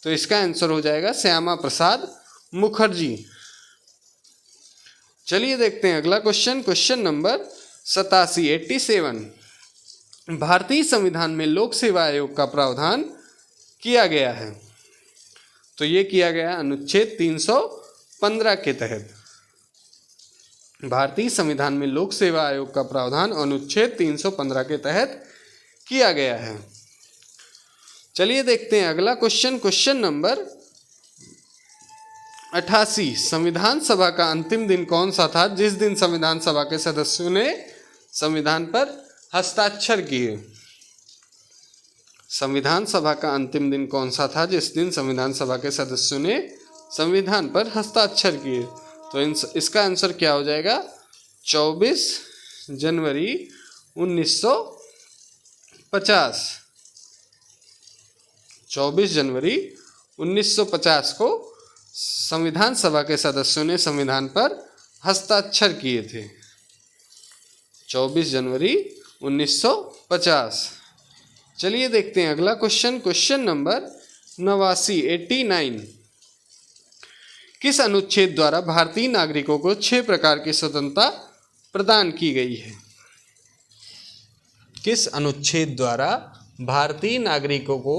तो इसका आंसर हो जाएगा श्यामा प्रसाद मुखर्जी। चलिए देखते हैं अगला क्वेश्चन। Question number 87। भारतीय संविधान में लोक सेवा आयोग का प्रावधान किया गया है। तो ये किया गया अनुच्छेद 315 के तहत। भारतीय संविधान में लोक सेवा आयोग का प्रावधान अनुच्छेद 315 के तहत किया गया है। चलिए देखते हैं अगला क्वेश्चन। Question number 88। संविधान सभा का अंतिम दिन कौन सा था जिस दिन संविधान सभा के सदस्यों ने संविधान पर हस्ताक्षर किए? संविधान सभा का अंतिम दिन कौन सा था जिस दिन संविधान सभा के सदस्यों ने संविधान पर हस्ताक्षर किए? तो इसका आंसर क्या हो जाएगा? 24 जनवरी 1950। 24 जनवरी 1950 को संविधान सभा के सदस्यों ने संविधान पर हस्ताक्षर किए थे। 24 जनवरी 1950। चलिए देखते हैं अगला क्वेश्चन। क्वेश्चन नंबर 89 किस अनुच्छेद द्वारा भारतीय नागरिकों को 6 प्रकार की स्वतंत्रता प्रदान की गई है? किस अनुच्छेद द्वारा भारतीय नागरिकों को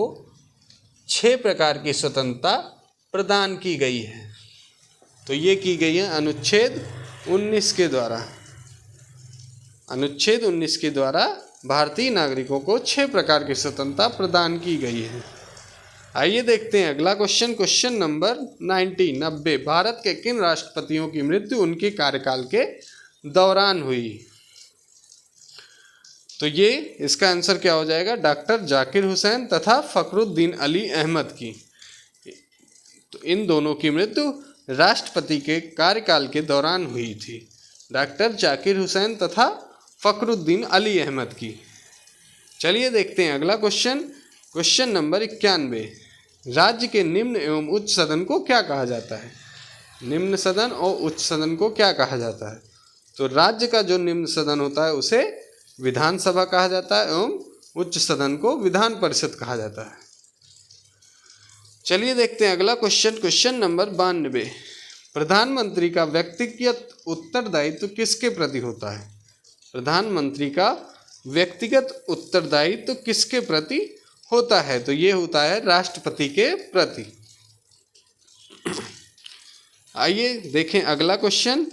6 प्रकार की स्वतंत्रता प्रदान की गई है? तो ये की गई है अनुच्छेद 19 के द्वारा। अनुच्छेद 19 के द्वारा भारतीय नागरिकों को 6 प्रकार की स्वतंत्रता प्रदान की गई है। आइए देखते हैं अगला क्वेश्चन। क्वेश्चन नंबर 90 भारत के किन राष्ट्रपतियों की मृत्यु उनके कार्यकाल के दौरान हुई? तो ये इसका आंसर क्या हो जाएगा? डॉक्टर जाकिर हुसैन तथा फखरुद्दीन अली अहमद की। तो इन दोनों की मृत्यु राष्ट्रपति के कार्यकाल के दौरान हुई थी, डॉक्टर जाकिर हुसैन तथा फखरुद्दीन अली अहमद की। चलिए देखते हैं अगला क्वेश्चन। क्वेश्चन नंबर 91 राज्य के निम्न एवं उच्च सदन को क्या कहा जाता है? निम्न सदन और उच्च सदन को क्या कहा जाता है? तो राज्य का जो निम्न सदन होता है उसे विधानसभा कहा जाता है एवं उच्च सदन को विधान परिषद कहा जाता है। चलिए देखते हैं अगला क्वेश्चन। क्वेश्चन नंबर 92 प्रधानमंत्री का व्यक्तिगत उत्तरदायित्व किसके प्रति होता है? प्रधानमंत्री का व्यक्तिगत उत्तरदायित्व किसके प्रति होता है? तो ये होता है राष्ट्रपति के प्रति। आइए देखें अगला क्वेश्चन।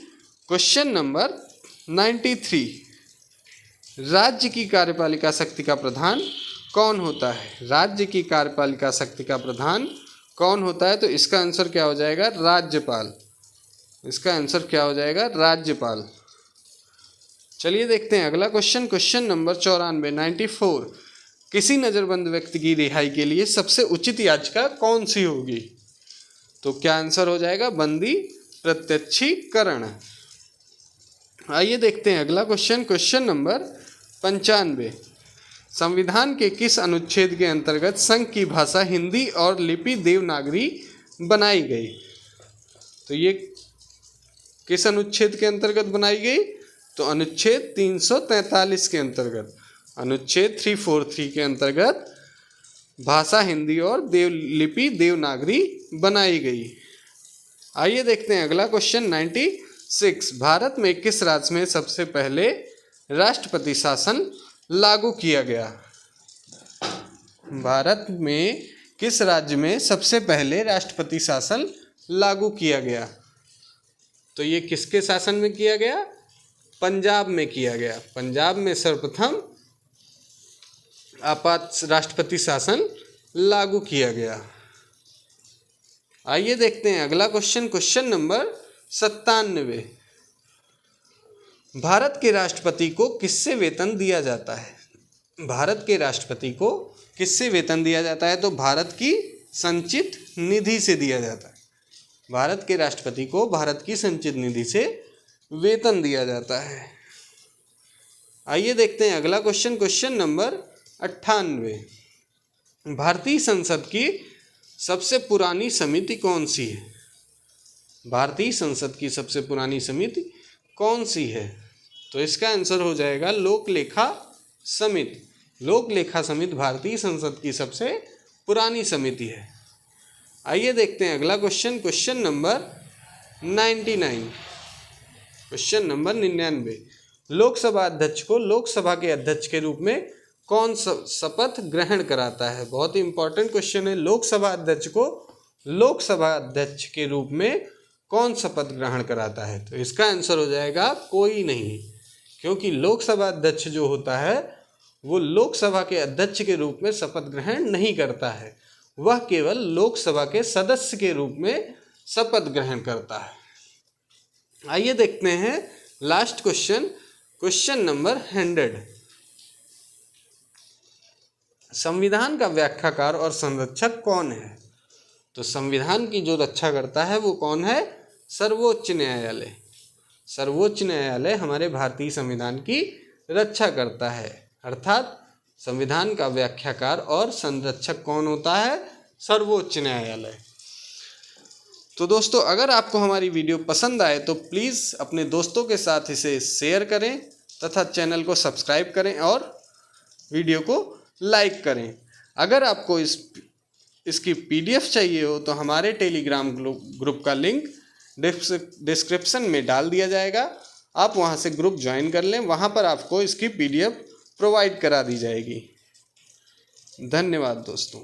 क्वेश्चन नंबर 93 राज्य की कार्यपालिका शक्ति का प्रधान कौन होता है? राज्य की कार्यपालिका शक्ति का प्रधान कौन होता है? तो इसका आंसर क्या हो जाएगा? राज्यपाल। इसका आंसर क्या हो जाएगा? राज्यपाल। चलिए देखते हैं अगला क्वेश्चन। क्वेश्चन नंबर 94 किसी नज़रबंद व्यक्ति की रिहाई के लिए सबसे उचित याचिका कौन सी होगी? तो क्या आंसर हो जाएगा? बंदी प्रत्यक्षीकरण। आइए देखते हैं अगला क्वेश्चन। क्वेश्चन नंबर 95 संविधान के किस अनुच्छेद के अंतर्गत संघ की भाषा हिंदी और लिपि देवनागरी बनाई गई? तो ये किस अनुच्छेद के अंतर्गत बनाई गई? तो अनुच्छेद 343 के अंतर्गत, अनुच्छेद 343 के अंतर्गत भाषा हिंदी और लिपि देवनागरी बनाई गई। आइए देखते हैं अगला क्वेश्चन 96 भारत में किस राज्य में सबसे पहले राष्ट्रपति शासन लागू किया गया? भारत में किस राज्य में सबसे पहले राष्ट्रपति शासन लागू किया गया? तो ये किसके शासन में किया गया? पंजाब में किया गया। पंजाब में सर्वप्रथम आपात राष्ट्रपति शासन लागू किया गया। आइए देखते हैं अगला क्वेश्चन। क्वेश्चन नंबर 97 भारत के राष्ट्रपति को किससे वेतन दिया जाता है? भारत के राष्ट्रपति को किससे वेतन दिया जाता है? तो भारत की संचित निधि से दिया जाता है। भारत के राष्ट्रपति को भारत की संचित निधि से वेतन दिया जाता है। आइए देखते हैं अगला क्वेश्चन। क्वेश्चन नंबर 98 भारतीय संसद की सबसे पुरानी समिति कौन सी है? भारतीय संसद की सबसे पुरानी समिति कौन सी है? तो इसका आंसर हो जाएगा लोक लेखा समिति। लोक लेखा समिति भारतीय संसद की सबसे पुरानी समिति है। आइए देखते हैं अगला question. Question number 99 question number 99 Lok Sabha अध्यक्ष को लोकसभा के अध्यक्ष के रूप में कौन शपथ ग्रहण कराता है? बहुत ही इंपॉर्टेंट क्वेश्चन है। लोकसभा अध्यक्ष को लोकसभा अध्यक्ष के रूप में कौन शपथ ग्रहण कराता है? तो इसका आंसर हो जाएगा कोई नहीं, क्योंकि लोकसभा अध्यक्ष जो होता है वो लोकसभा के अध्यक्ष के रूप में शपथ ग्रहण नहीं करता है, वह केवल लोकसभा के सदस्य के रूप में शपथ ग्रहण करता है। आइए देखते हैं लास्ट क्वेश्चन। क्वेश्चन नंबर 100 संविधान का व्याख्याकार और संरक्षक कौन है? तो संविधान की जो रक्षा करता है वो कौन है? सर्वोच्च न्यायालय। सर्वोच्च न्यायालय हमारे भारतीय संविधान की रक्षा करता है। अर्थात संविधान का व्याख्याकार और संरक्षक कौन होता है? सर्वोच्च न्यायालय। तो दोस्तों, अगर आपको हमारी वीडियो पसंद आए तो प्लीज़ अपने दोस्तों के साथ इसे शेयर करें तथा चैनल को सब्सक्राइब करें और वीडियो को लाइक करें। अगर आपको इसकी PDF चाहिए हो तो हमारे टेलीग्राम ग्रुप का लिंक डिस्क्रिप्शन में डाल दिया जाएगा। आप वहां से ग्रुप ज्वाइन कर लें, वहां पर आपको इसकी PDF प्रोवाइड करा दी जाएगी। धन्यवाद दोस्तों।